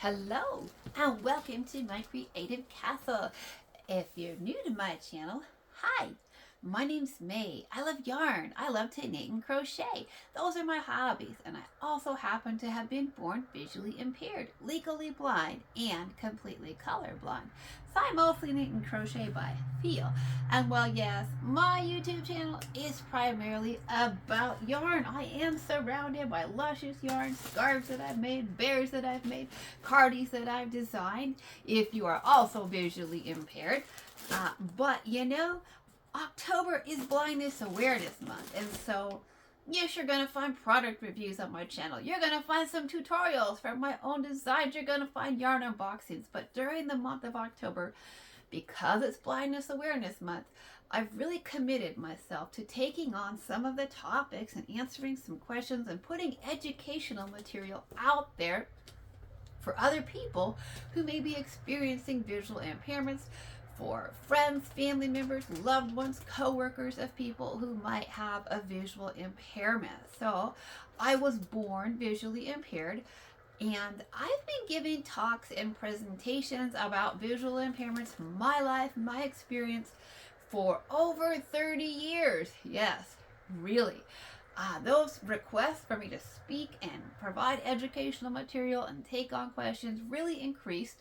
Hello and welcome to my creative castle. If you're new to my channel, hi. My name's May. I love yarn. I love to knit and crochet. Those are my hobbies, and I also happen to have been born visually impaired, legally blind, and completely colorblind. So I mostly knit and crochet by feel. And well, yes, my YouTube channel is primarily about yarn. I am surrounded by luscious yarn, scarves that I've made, bears that I've made, cardies that I've designed. If you are also visually impaired, but October is Blindness Awareness Month, and so yes, you're going to find product reviews on my channel. You're going to find some tutorials from my own designs. You're going to find yarn unboxings. But during the month of October, because it's Blindness Awareness Month, I've really committed myself to taking on some of the topics and answering some questions and putting educational material out there for other people who may be experiencing visual impairments, for friends, family members, loved ones, co-workers of people who might have a visual impairment. So I was born visually impaired, and I've been giving talks and presentations about visual impairments, my life, my experience, for over 30 years. Yes, really. Those requests for me to speak and provide educational material and take on questions really increased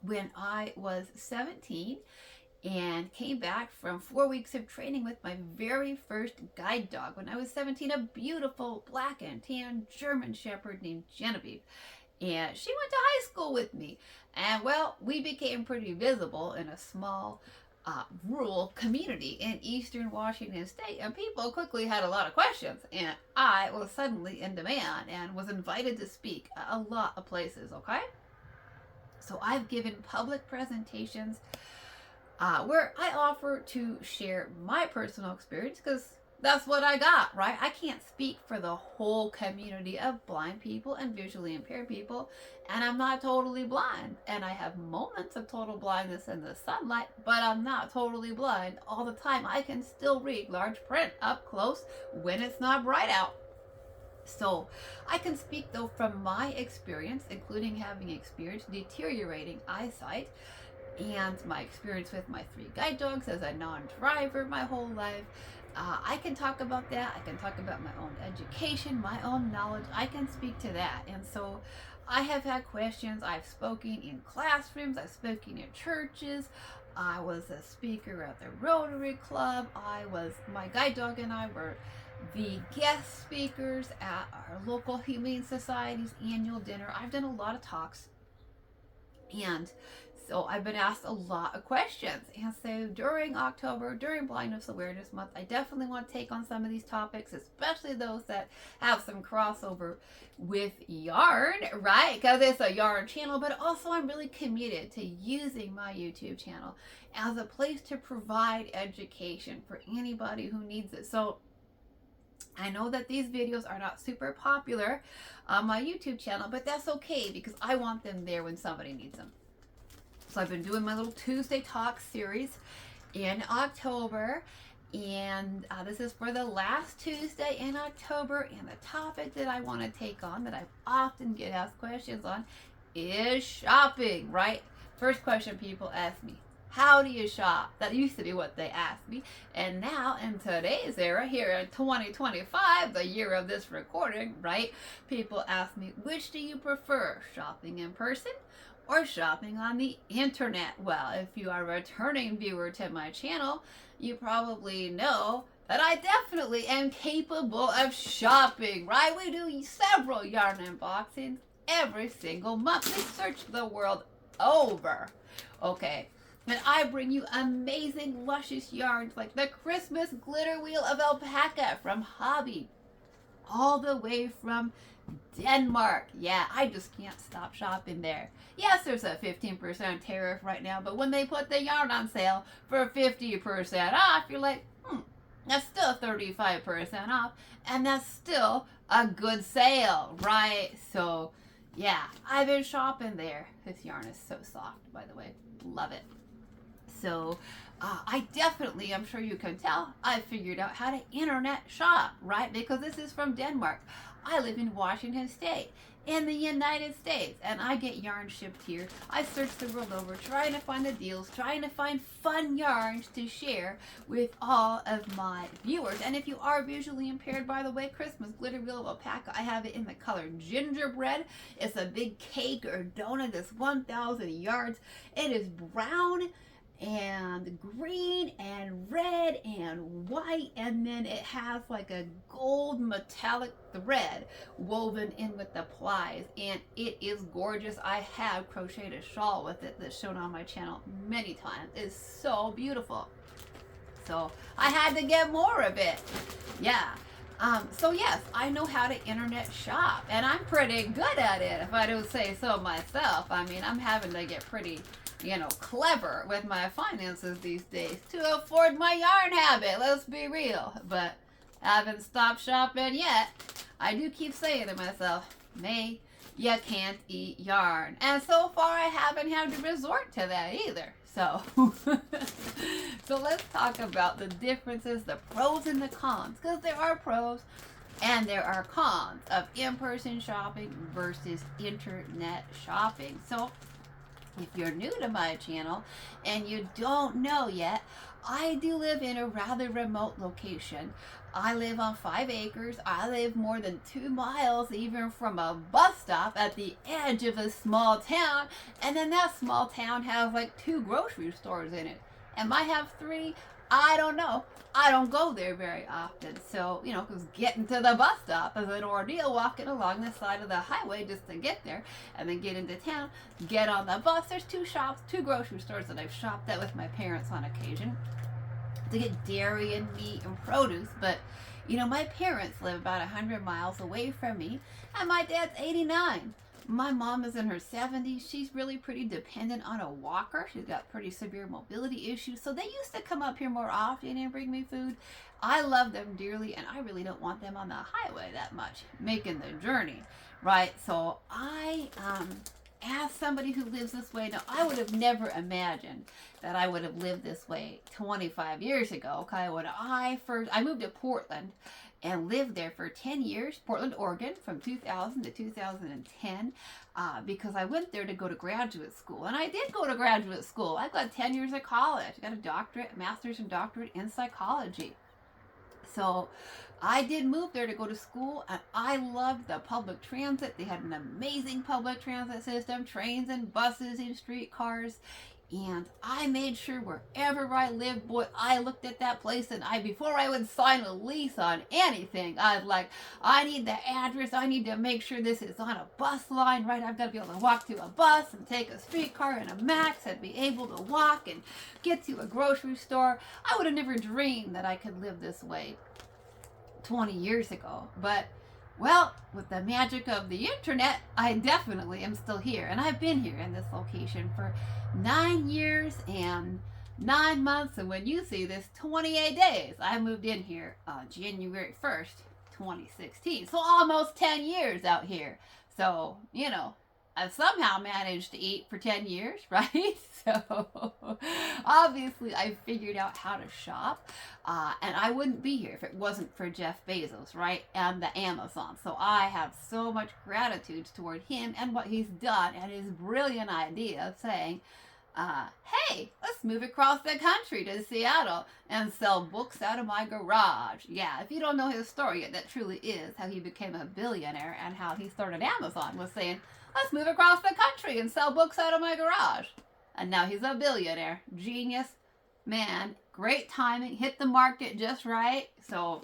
when I was 17 and came back from 4 weeks of training with my very first guide dog. When I was 17, a beautiful black and tan German Shepherd named Genevieve. And she went to high school with me. And well, we became pretty visible in a small rural community in eastern Washington state, and people quickly had a lot of questions, and I was suddenly in demand and was invited to speak a lot of places. Okay, so I've given public presentations where I offer to share my personal experience, because that's what I got, right? I can't speak for the whole community of blind people and visually impaired people, and I'm not totally blind. And I have moments of total blindness in the sunlight, but I'm not totally blind all the time. I can still read large print up close when it's not bright out. So I can speak though from my experience, including having experienced deteriorating eyesight and my experience with my 3 guide dogs as a non-driver my whole life. I can talk about that. I can talk about my own education, my own knowledge. I can speak to that. And so I have had questions. I've spoken in classrooms. I've spoken in churches. I was a speaker at the Rotary Club. My guide dog and I were the guest speakers at our local Humane Society's annual dinner. I've done a lot of talks, and so I've been asked a lot of questions. And so during October, during Blindness Awareness Month, I definitely want to take on some of these topics, especially those that have some crossover with yarn, right? Because it's a yarn channel, but also I'm really committed to using my YouTube channel as a place to provide education for anybody who needs it. So I know that these videos are not super popular on my YouTube channel, but that's okay, because I want them there when somebody needs them. So I've been doing my little Tuesday Talk series in October, and this is for the last Tuesday in October, and the topic that I want to take on, that I often get asked questions on, is shopping, right? First question people ask me: how do you shop? That used to be what they asked me. And now in today's era, here in 2025, the year of this recording, right? People ask me, which do you prefer, shopping in person or shopping on the internet? Well, if you are a returning viewer to my channel, you probably know that I definitely am capable of shopping, right? We do several yarn unboxings every single month. We search the world over. Okay. And I bring you amazing, luscious yarns like the Christmas glitter wheel of alpaca from Hobby, all the way from Denmark. Yeah, I just can't stop shopping there. Yes, there's a 15% tariff right now, but when they put the yarn on sale for 50% off, you're like, that's still 35% off, and that's still a good sale, right? So, yeah, I've been shopping there. This yarn is so soft, by the way. Love it. So I definitely, I'm sure you can tell, I figured out how to internet shop, right? Because this is from Denmark. I live in Washington State, in the United States, and I get yarn shipped here. I search the world over trying to find the deals, trying to find fun yarns to share with all of my viewers. And if you are visually impaired, by the way, Christmas glitter wheel of alpaca, I have it in the color gingerbread. It's a big cake or donut that's 1,000 yards. It is brown and green and red and white, and then it has like a gold metallic thread woven in with the plies, and it is gorgeous. I have crocheted a shawl with it that's shown on my channel many times. It's so beautiful, so I had to get more of it. Yeah. So yes, I know how to internet shop, and I'm pretty good at it, if I don't say so myself. I mean, I'm having to get pretty, clever with my finances these days to afford my yarn habit. Let's be real. But I haven't stopped shopping yet. I do keep saying to myself, May, you can't eat yarn. And so far I haven't had to resort to that either. So, so let's talk about the differences, the pros and the cons, because there are pros and there are cons of in-person shopping versus internet shopping. So if you're new to my channel and you don't know yet, I do live in a rather remote location. I live on 5 acres. I live more than 2 miles even from a bus stop at the edge of a small town. And then that small town has like 2 grocery stores in it. And might have 3. I don't know. I don't go there very often. So, because getting to the bus stop is an ordeal, walking along the side of the highway just to get there and then get into town, get on the bus. There's 2 shops, 2 grocery stores that I've shopped at with my parents on occasion to get dairy and meat and produce. But, my parents live about 100 miles away from me, and my dad's 89. My mom is in her 70s. She's really pretty dependent on a walker. She's got pretty severe mobility issues. So they used to come up here more often and bring me food. I love them dearly, and I really don't want them on the highway that much, making the journey, right? So I, as somebody who lives this way, now I would have never imagined that I would have lived this way 25 years ago. Okay, when I moved to Portland and lived there for 10 years, Portland, Oregon, from 2000 to 2010, because I went there to go to graduate school. And I did go to graduate school. I got 10 years of college. I got a doctorate, master's and doctorate in psychology. So I did move there to go to school, and I loved the public transit. They had an amazing public transit system, trains and buses and streetcars. And I made sure wherever I lived, boy, I looked at that place, and before I would sign a lease on anything, I was like, I need the address. I need to make sure this is on a bus line, right? I've got to be able to walk to a bus and take a streetcar and a max and be able to walk and get to a grocery store. I would have never dreamed that I could live this way 20 years ago. But well, with the magic of the internet, I definitely am still here. And I've been here in this location for 9 years and 9 months. And when you see this, 28 days. I moved in here January 1st, 2016. So almost 10 years out here. So, I've somehow managed to eat for 10 years, right? So obviously I figured out how to shop, and I wouldn't be here if it wasn't for Jeff Bezos, right? And the Amazon. So I have so much gratitude toward him and what he's done, and his brilliant idea of saying, hey, let's move across the country to Seattle and sell books out of my garage. Yeah, if you don't know his story, that truly is how he became a billionaire and how he started Amazon, was saying, let's move across the country and sell books out of my garage. And now he's a billionaire. Genius, man, great timing, hit the market just right. So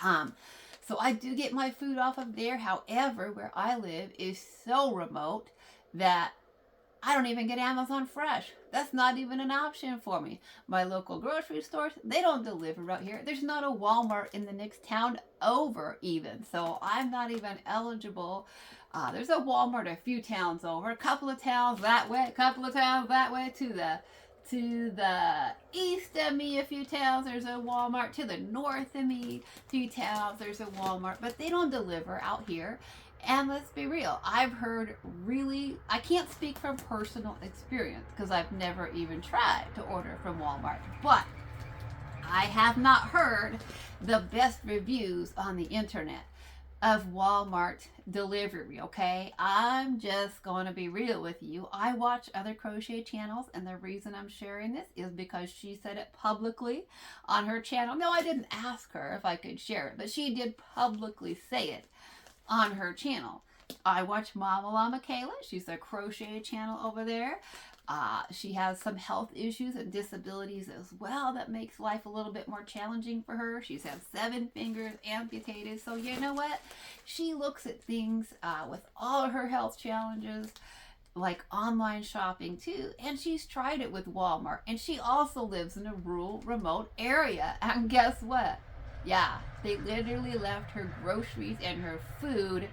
I do get my food off of there. However, where I live is so remote that I don't even get Amazon Fresh. That's not even an option for me. My local grocery stores, they don't deliver out here. There's not a Walmart in the next town over even. So I'm not even eligible. There's a Walmart a few towns over, a couple of towns that way, a couple of towns that way, to the east of me, a few towns, there's a Walmart. To the north of me, a few towns, there's a Walmart. But they don't deliver out here. And let's be real, I've heard I can't speak from personal experience because I've never even tried to order from Walmart. But I have not heard the best reviews on the internet. of Walmart delivery, okay? I'm just going to be real with you. I watch other crochet channels, and the reason I'm sharing this is because she said it publicly on her channel. No, I didn't ask her if I could share it, but she did publicly say it on her channel. I watch Mama Llama Kayla. She's a crochet channel over there. She has some health issues and disabilities as well that makes life a little bit more challenging for her. She's had 7 fingers amputated. So you know what? She looks at things with all of her health challenges like online shopping too, and she's tried it with Walmart. And she also lives in a rural, remote area. And guess what? Yeah, they literally left her groceries and her food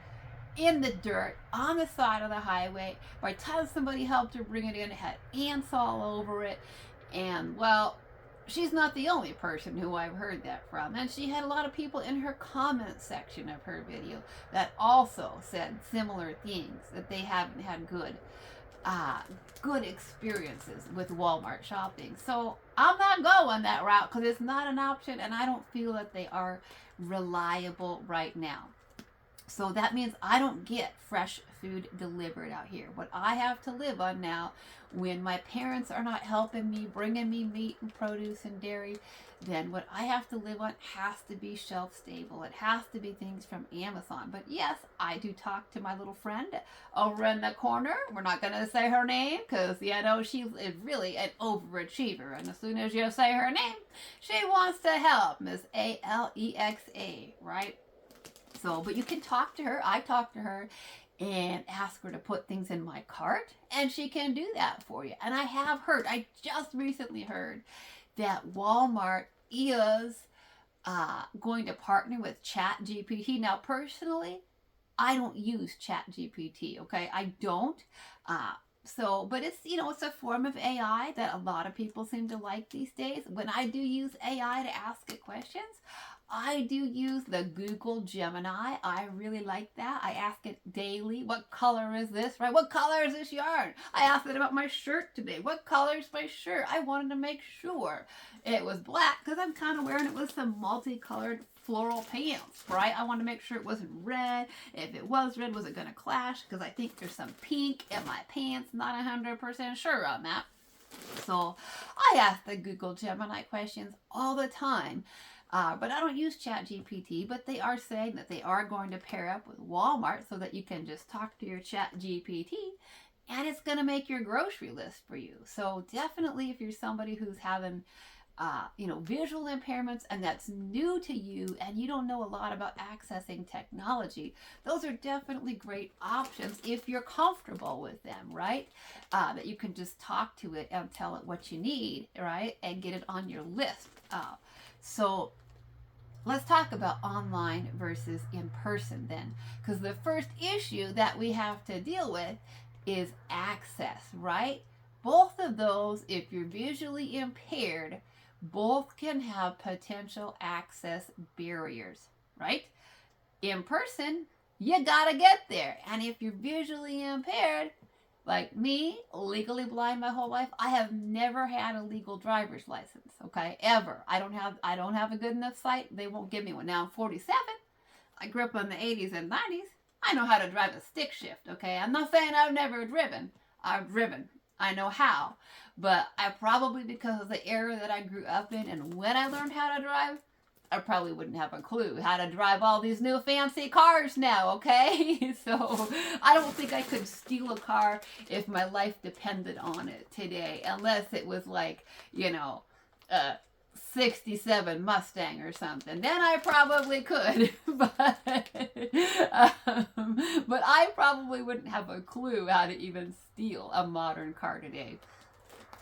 in the dirt on the side of the highway. By the time somebody helped her bring it in, it had ants all over it. And well, she's not the only person who I've heard that from. And she had a lot of people in her comment section of her video that also said similar things, that they haven't had good experiences with Walmart shopping. So I'm not going that route because it's not an option, and I don't feel that they are reliable right now. So that means I don't get fresh food delivered out here. What I have to live on now, when my parents are not helping me, bringing me meat and produce and dairy, then what I have to live on has to be shelf stable. It has to be things from Amazon. But yes, I do talk to my little friend over in the corner. We're not going to say her name because, you know, she is really an overachiever. And as soon as you say her name, she wants to help. Miss Alexa, right? So, but you can talk to her. I talk to her and ask her to put things in my cart, and she can do that for you. And I have heard, I just recently heard that Walmart is going to partner with ChatGPT. Now, personally, I don't use ChatGPT, okay? I don't. But it's, you know, it's a form of AI that a lot of people seem to like these days. When I do use AI to ask it questions, I do use the Google Gemini. I really like that. I ask it daily, what color is this, right? What color is this yarn? I asked it about my shirt today. What color is my shirt? I wanted to make sure it was black because I'm kind of wearing it with some multicolored floral pants, right? I want to make sure it wasn't red. If it was red, was it going to clash? Because I think there's some pink in my pants. Not 100% sure on that. So I ask the Google Gemini questions all the time. But I don't use ChatGPT, but they are saying that they are going to pair up with Walmart so that you can just talk to your ChatGPT and it's going to make your grocery list for you. So definitely if you're somebody who's having, visual impairments and that's new to you and you don't know a lot about accessing technology, those are definitely great options if you're comfortable with them, right? That you can just talk to it and tell it what you need, right? And get it on your list. So let's talk about online versus in person then, because the first issue that we have to deal with is access, right? Both of those, if you're visually impaired, both can have potential access barriers, right? In person, you gotta get there. And if you're visually impaired, like me, legally blind my whole life, I have never had a legal driver's license, okay? Ever. I don't have a good enough sight. They won't give me one. Now I'm 47. I grew up in the 80s and 90s. I know how to drive a stick shift, okay? I'm not saying I've never driven. I've driven. I know how. But I probably, because of the era that I grew up in and when I learned how to drive, I probably wouldn't have a clue how to drive all these new fancy cars now, okay? So I don't think I could steal a car if my life depended on it today, unless it was like, a 67 Mustang or something. Then I probably could, but I probably wouldn't have a clue how to even steal a modern car today,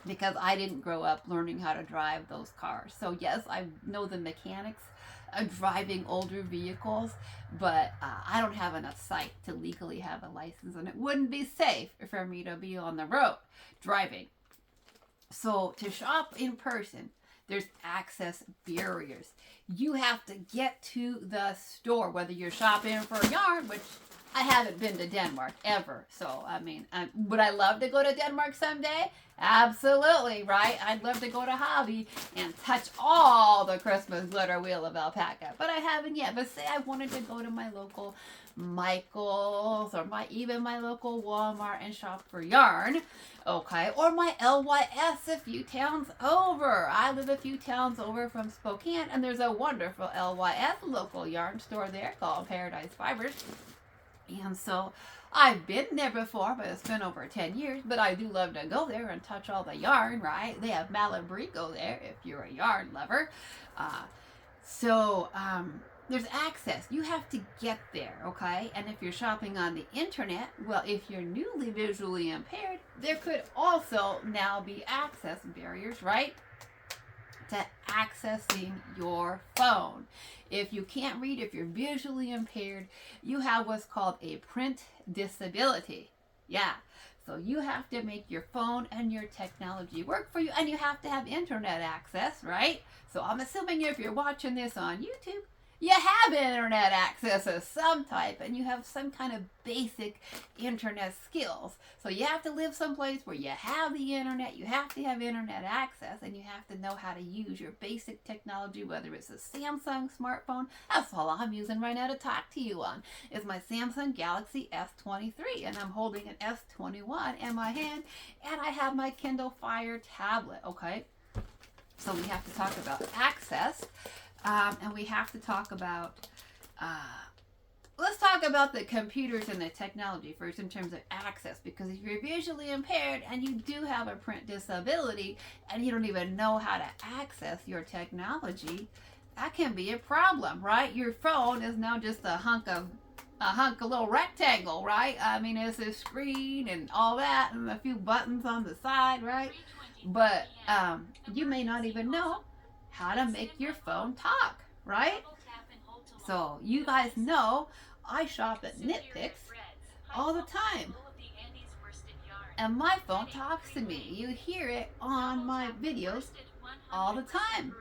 because I didn't grow up learning how to drive those cars. So yes, I know the mechanics of driving older vehicles, but I don't have enough sight to legally have a license, and it wouldn't be safe for me to be on the road driving. So to shop in person, there's access barriers. You have to get to the store, whether you're shopping for yarn, which I haven't been to Denmark ever. So, I mean, would I love to go to Denmark someday? Absolutely, right? I'd love to go to Hobby and touch all the Christmas glitter wheel of alpaca. But I haven't yet. But say I wanted to go to my local Michael's or even my local Walmart and shop for yarn, okay, or my LYS a few towns over. I live a few towns over from Spokane, and there's a wonderful LYS local yarn store there called Paradise Fibers. And so I've been there before, but it's been over 10 years. But I do love to go there and touch all the yarn, right? They have Malabrigo there if you're a yarn lover. There's access. You have to get there, okay? And if you're shopping on the internet, well, if you're newly visually impaired, there could also now be access barriers, right? To accessing your phone. If you can't read, if you're visually impaired, you have what's called a print disability. Yeah. So you have to make your phone and your technology work for you, and you have to have internet access, right? So I'm assuming if you're watching this on YouTube, you have internet access of some type, and you have some kind of basic internet skills. So you have to live someplace where you have the internet, you have to have internet access, and you have to know how to use your basic technology, whether it's a Samsung smartphone. That's all I'm using right now to talk to you on, is my Samsung Galaxy S23, and I'm holding an S21 in my hand, and I have my Kindle Fire tablet, okay? So we have to talk about access. And we have to talk about, let's talk about the computers and the technology first in terms of access, because if you're visually impaired and you do have a print disability and you don't even know how to access your technology, that can be a problem, right? Your phone is now just a little rectangle, right? I mean, it's a screen and all that and a few buttons on the side, right? But you may not even know how to make your phone talk, right? So you guys know I shop at Nitpicks all the time, and my phone talks to me. You hear it on my videos all the time.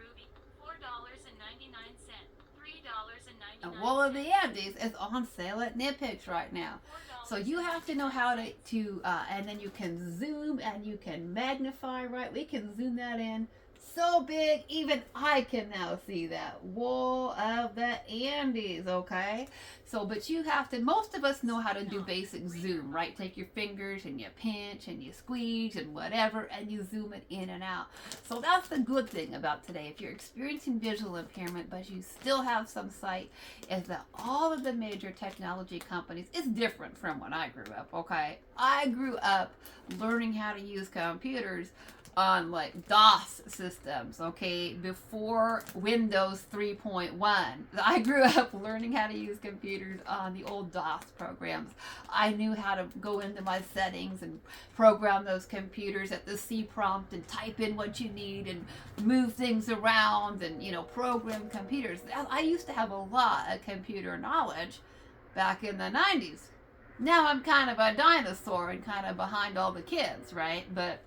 And Wool of the Andes is on sale at Nitpicks right now. So you have to know how to and then you can zoom and you can magnify, right? We can zoom that in so big, even I can now see that. Wool of the Andes, okay? So, but you have to, most of us know how to do basic zoom, right? Take your fingers and you pinch and you squeeze and whatever, and you zoom it in and out. So that's the good thing about today. If you're experiencing visual impairment, but you still have some sight, is that all of the major technology companies, it's different from when I grew up, okay? I grew up learning how to use computers on like DOS systems, okay, before Windows 3.1. I grew up learning how to use computers on the old DOS programs. I knew how to go into my settings and program those computers at the C prompt and type in what you need and move things around and, you know, program computers. I used to have a lot of computer knowledge back in the 90s. Now I'm kind of a dinosaur and kind of behind all the kids, right? But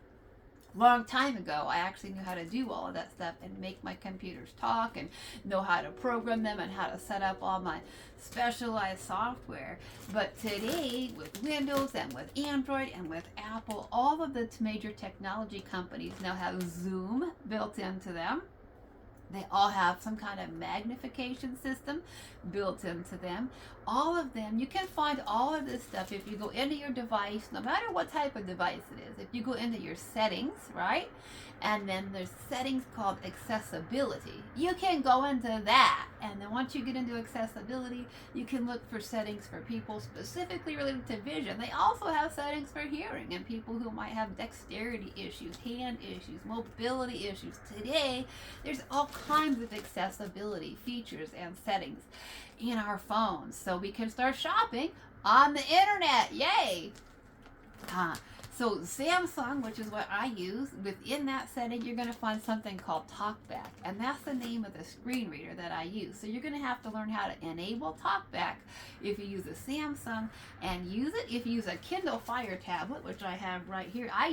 long time ago, I actually knew how to do all of that stuff and make my computers talk and know how to program them and how to set up all my specialized software. But today, with Windows and with Android and with Apple, all of the major technology companies now have Zoom built into them. They all have some kind of magnification system built into them. All of them, you can find all of this stuff if you go into your device, no matter what type of device it is. If you go into your settings, right? And then there's settings called accessibility. You can go into that. And then once you get into accessibility, you can look for settings for people specifically related to vision. They also have settings for hearing and people who might have dexterity issues, hand issues, mobility issues. Today, there's all kinds of accessibility features and settings in our phones. So we can start shopping on the internet. Yay! So Samsung, which is what I use, within that setting, you're going to find something called TalkBack. And that's the name of the screen reader that I use. So you're going to have to learn how to enable TalkBack if you use a Samsung and use it. If you use a Kindle Fire tablet, which I have right here, I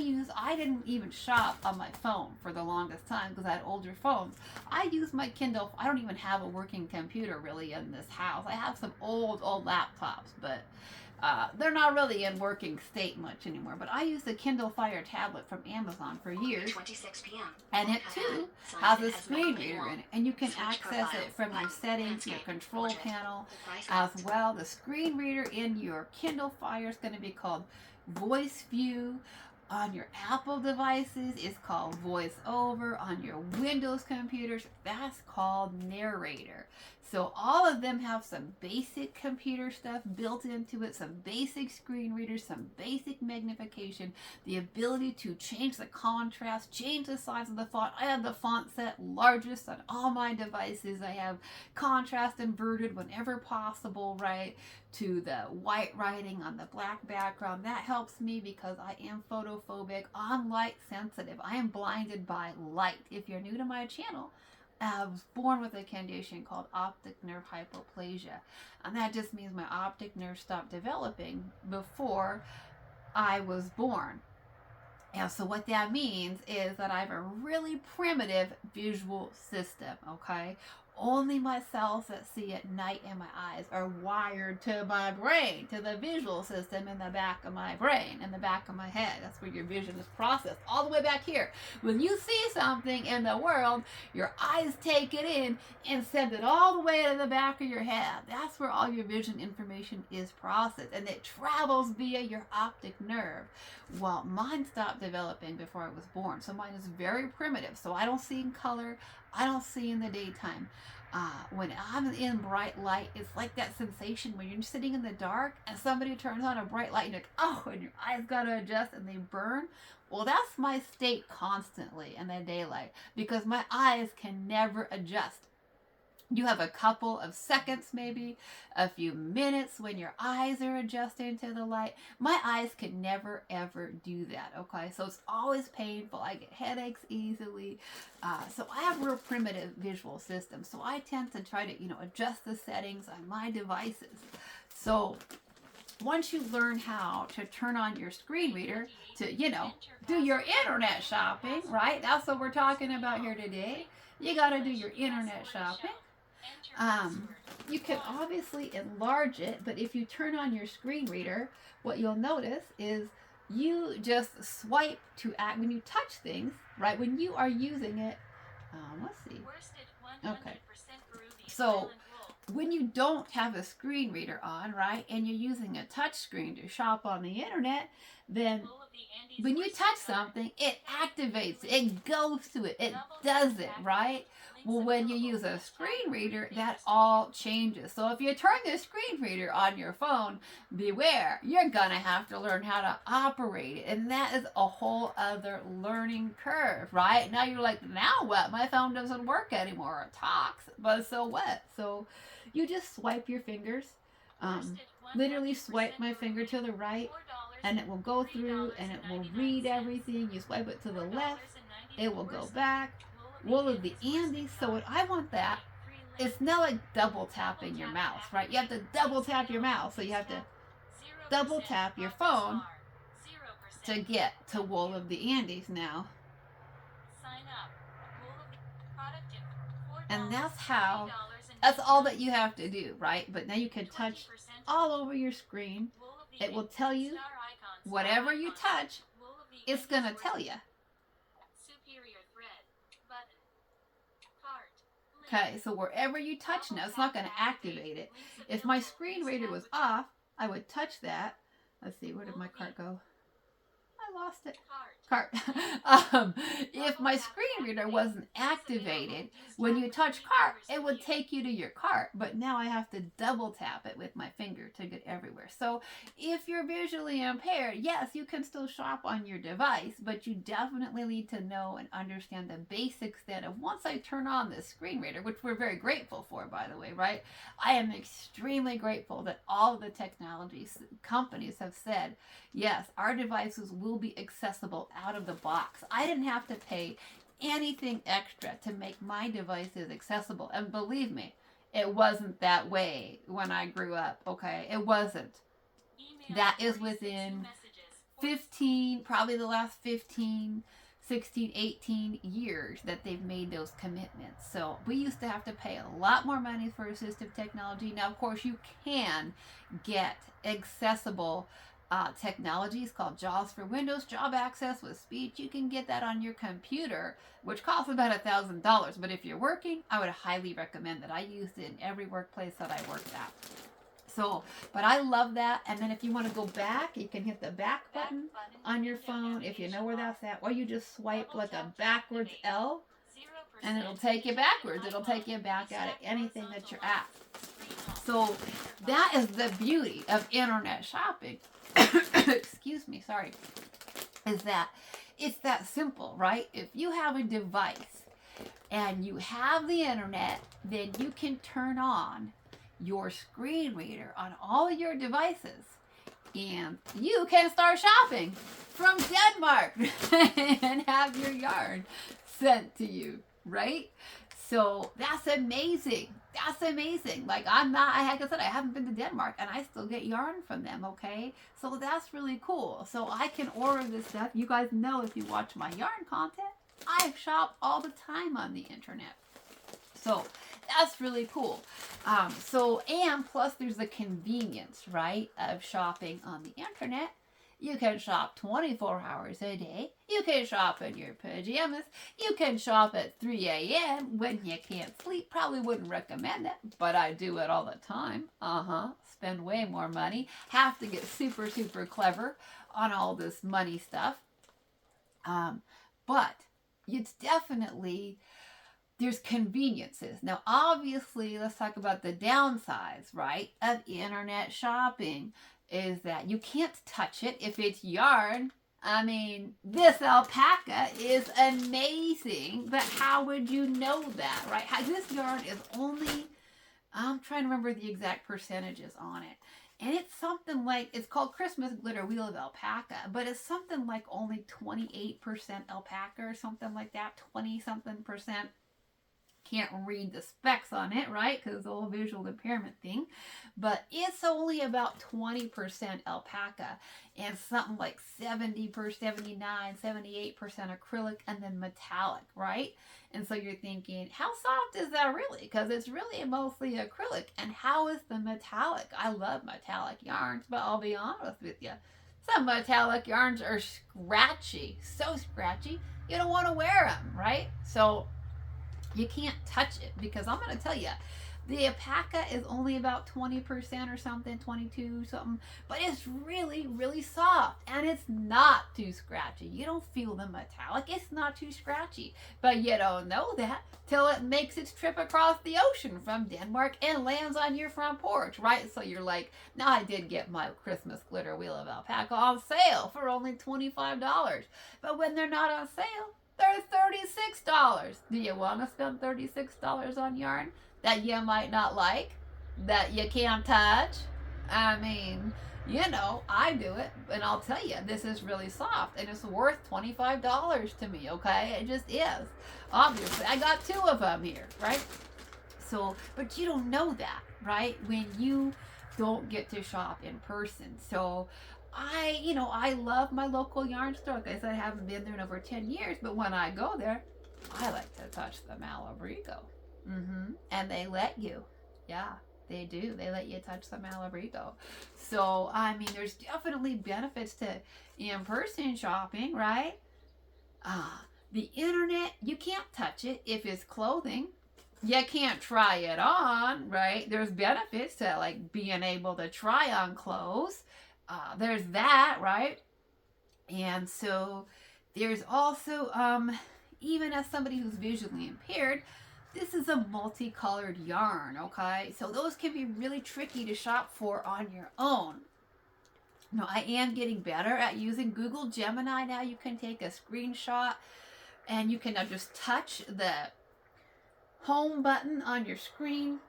didn't even shop on my phone for the longest time because I had older phones. I use my Kindle. I don't even have a working computer really in this house. I have some old laptops, but They're not really in working state much anymore, but I use the Kindle Fire tablet from Amazon for years. 4:26 p.m. And it too has a screen reader in it, and you can access it from your settings, your control panel as well. The screen reader in your Kindle Fire is going to be called Voice View. On your Apple devices, it's called VoiceOver. On your Windows computers, that's called Narrator. So all of them have some basic computer stuff built into it, some basic screen readers, some basic magnification, the ability to change the contrast, change the size of the font. I have the font set largest on all my devices. I have contrast inverted whenever possible, right, to the white writing on the black background. That helps me because I am photophobic. I'm light sensitive. I am blinded by light. If you're new to my channel, I was born with a condition called optic nerve hypoplasia, and that just means my optic nerve stopped developing before I was born. And so what that means is that I have a really primitive visual system, okay? Only my cells that see at night in my eyes are wired to my brain, to the visual system in the back of my brain, in the back of my head. That's where your vision is processed, all the way back here. When you see something in the world, your eyes take it in and send it all the way to the back of your head. That's where all your vision information is processed, and it travels via your optic nerve. Well, mine stopped developing before I was born, so mine is very primitive. So I don't see in color, I don't see in the daytime. When I'm in bright light, it's like that sensation when you're sitting in the dark and somebody turns on a bright light and you're like, oh, and your eyes gotta adjust and they burn. Well, that's my state constantly in the daylight because my eyes can never adjust. You have a couple of seconds, maybe a few minutes when your eyes are adjusting to the light. My eyes can never, ever do that, okay? So it's always painful. I get headaches easily. So I have a real primitive visual system. So I tend to try to, adjust the settings on my devices. So once you learn how to turn on your screen reader to, do your internet shopping, right? That's what we're talking about here today. You got to do your internet shopping. You can obviously enlarge it, but if you turn on your screen reader, what you'll notice is you just swipe to act when you touch things, right? When you are using it, let's see. Okay. So when you don't have a screen reader on, right, and you're using a touch screen to shop on the internet, then when you touch something, it activates, it goes to it, it does it, right? Well, when you use a screen reader, that all changes. So if you turn the screen reader on your phone, beware, you're gonna have to learn how to operate it. And that is a whole other learning curve, right? Now you're like, now what? My phone doesn't work anymore. It talks, but so what? So you just swipe your fingers, literally swipe my finger to the right, and it will go through and it will read everything. You swipe it to the left, it will go back. Wool of the Andes. So what I want that, it's not like double tapping your mouse, right? You have to double tap your mouse. So you have to double tap your phone to get to Wool of the Andes now. And that's all that you have to do, right? But now you can touch all over your screen. It will tell you whatever you touch, it's going to tell you. Okay, so wherever you touch now, it's not going to activate it. If my screen reader was off, I would touch that. Let's see, where did my cart go? I lost it. Cart. If my screen reader wasn't activated, when you touch cart, it would take you to your cart. But now I have to double tap it with my finger to get everywhere. So if you're visually impaired, yes, you can still shop on your device, but you definitely need to know and understand the basics then of once I turn on this screen reader, which we're very grateful for, by the way, right? I am extremely grateful that all of the technology companies have said, yes, our devices will be accessible out of the box. I didn't have to pay anything extra to make my devices accessible. And believe me, it wasn't that way when I grew up, okay? It wasn't. That is within 15, probably the last 15, 16, 18 years that they've made those commitments. So we used to have to pay a lot more money for assistive technology. Now, of course, you can get accessible technologies called JAWS for Windows, job access with speech. You can get that on your computer, which costs about $1,000. But if you're working, I would highly recommend that. I used it in every workplace that I worked at. So, but I love that. And then if you want to go back, you can hit the back button on your phone if you know where that's at. Or you just swipe like a backwards L and it'll take you backwards. It'll take you back at anything that you're at. So that is the beauty of internet shopping. Excuse me, sorry. Is that it's that simple, right? If you have a device and you have the internet, then you can turn on your screen reader on all your devices and you can start shopping from Denmark and have your yarn sent to you, right? So that's amazing. That's amazing. Like like I said, I haven't been to Denmark and I still get yarn from them, okay? So that's really cool. So I can order this stuff. You guys know if you watch my yarn content, I shop all the time on the internet. So that's really cool. And plus there's the convenience, right, of shopping on the internet. You can shop 24 hours a day. You can shop in your pajamas. You can shop at 3 a.m. when you can't sleep. Probably wouldn't recommend it, but I do it all the time. Spend way more money. Have to get super, super clever on all this money stuff. But it's definitely... there's conveniences. Now, obviously, let's talk about the downsides, right, of internet shopping is that you can't touch it if it's yarn. I mean, this alpaca is amazing, but how would you know that, right? This yarn is only, I'm trying to remember the exact percentages on it. And it's something like, it's called Christmas Glitter Wheel of Alpaca, but it's something like only 28% alpaca or something like that, 20-something%. Can't read the specs on it, right? Because the whole visual impairment thing. But it's only about 20% alpaca and something like 70%, 79%, 78% acrylic and then metallic, right? And so you're thinking, how soft is that really? Because it's really mostly acrylic. And how is the metallic? I love metallic yarns, but I'll be honest with you. Some metallic yarns are scratchy, so scratchy, you don't want to wear them, right? So you can't touch it because I'm going to tell you, the alpaca is only about 20% or something, 22 something, but it's really, really soft and it's not too scratchy. You don't feel the metallic. It's not too scratchy, but you don't know that till it makes its trip across the ocean from Denmark and lands on your front porch, right? So you're like, now I did get my Christmas glitter wheel of alpaca on sale for only $25, but when they're not on sale, they're $36. Do you want to spend $36 on yarn that you might not like, that you can't touch? I mean, you know, I do it, and I'll tell you, this is really soft, and it's worth $25 to me, okay? It just is. Obviously, I got 2 of them here, right? So, but you don't know that, right? When you don't get to shop in person. So, I love my local yarn store. Like I said, I haven't been there in over 10 years, but when I go there, I like to touch the Malabrigo. And they let you. Yeah, they do. They let you touch the Malabrigo. So, I mean, there's definitely benefits to in-person shopping, right? The internet, you can't touch it if it's clothing. You can't try it on, right? There's benefits to like being able to try on clothes. There's that, right? And so there's also, even as somebody who's visually impaired, this is a multicolored yarn, okay? So those can be really tricky to shop for on your own. Now, I am getting better at using Google Gemini now. You can take a screenshot and you can now just touch the home button on your screen,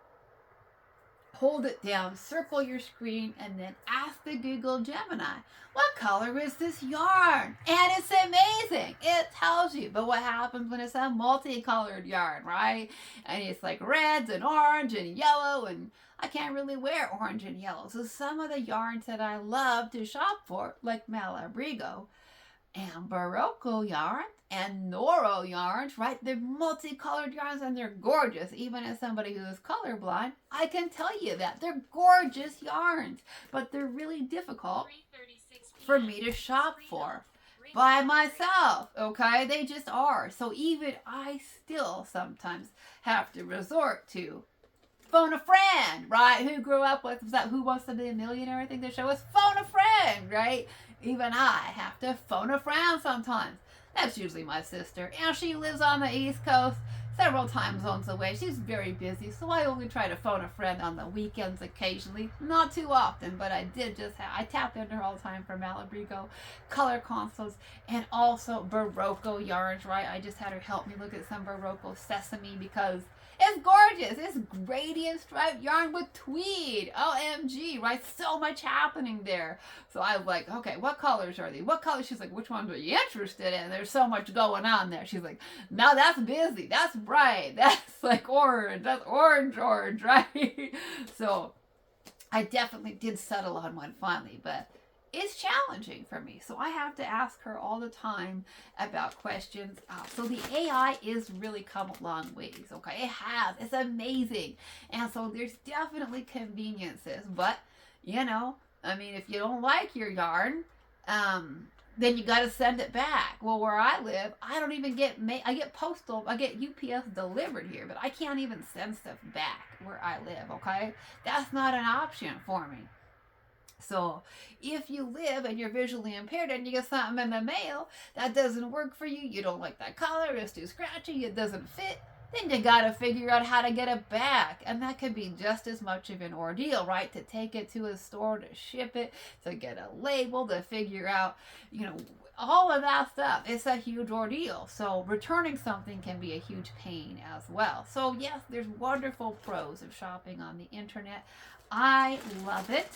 hold it down, circle your screen, and then ask the Google Gemini, what color is this yarn? And it's amazing. It tells you. But what happens when it's a multicolored yarn, right? And it's like reds and orange and yellow, and I can't really wear orange and yellow. So some of the yarns that I love to shop for, like Malabrigo, and Barocco yarns and Noro yarns, right? They're multicolored yarns and they're gorgeous. Even as somebody who is colorblind, I can tell you that. They're gorgeous yarns, but they're really difficult for me to shop for by myself, okay? They just are. So even I still sometimes have to resort to phone a friend, right? Who grew up with, was that Who Wants to Be a Millionaire? I think the show was Phone a Friend, right? Even I have to phone a friend sometimes. That's usually my sister, and she lives on the East Coast, several time zones away. She's very busy, so I only try to phone a friend on the weekends occasionally. Not too often, but I did just I tap into her all the time for Malabrigo color consoles and also Barocco yarns, right? I just had her help me look at some Barocco sesame because it's gorgeous. It's gradient striped yarn with tweed. OMG, right? So much happening there. So I was like, okay, what colors are they? What colors? She's like, which ones are you interested in? There's so much going on there. She's like, no, that's busy. That's bright. That's like orange. That's orange, right? So I definitely did settle on one finally, but it's challenging for me. So I have to ask her all the time about questions. So the AI is really come a long ways, okay? It has. It's amazing. And so there's definitely conveniences. But, you know, I mean, if you don't like your yarn, then you got to send it back. Well, where I live, I don't even get I get postal, I get UPS delivered here, but I can't even send stuff back where I live, okay? That's not an option for me. So if you live and you're visually impaired and you get something in the mail that doesn't work for you, you don't like that color, it's too scratchy, it doesn't fit, then you gotta figure out how to get it back. And that could be just as much of an ordeal, right? To take it to a store, to ship it, to get a label, to figure out, you know, all of that stuff. It's a huge ordeal. So returning something can be a huge pain as well. So yes, there's wonderful pros of shopping on the internet. I love it.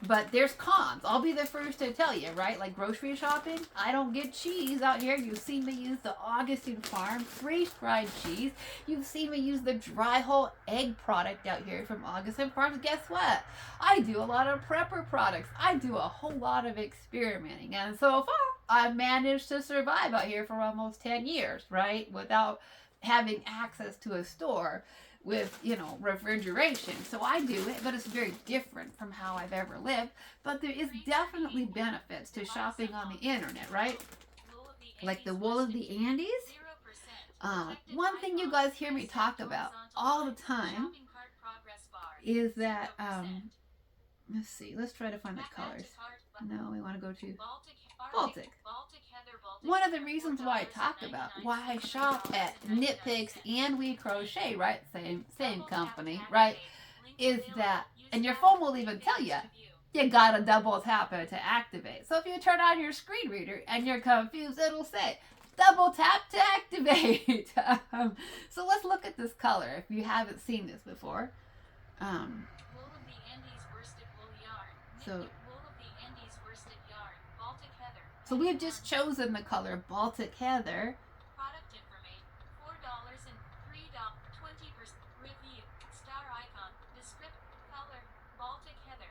But there's cons. I'll be the first to tell you, right? Like grocery shopping, I don't get cheese out here. You've seen me use the Augustine Farm freeze-dried cheese. You've seen me use the dry whole egg product out here from Augustine Farms. Guess what? I do a lot of prepper products. I do a whole lot of experimenting. And so far, I've managed to survive out here for almost 10 years, right? Without having access to a store with, you know, refrigeration. So I do it, but it's very different from how I've ever lived. But there is definitely benefits to shopping on the internet, right? Like the wool of the Andes. One thing you guys hear me talk about all the time is that, let's see, let's try to find the colors. No, we want to go to Baltic. One of the reasons why I talk about why I shop at Knit Picks and We Crochet, right? Same company, right? Is that, and your phone will even tell you, you gotta double tap it to activate. So if you turn on your screen reader and you're confused, it'll say, double tap to activate. So let's look at this color if you haven't seen this before. So we have just chosen the color Baltic Heather. Product information, $4 and $3, 20% review, star icon, description, color, Baltic Heather.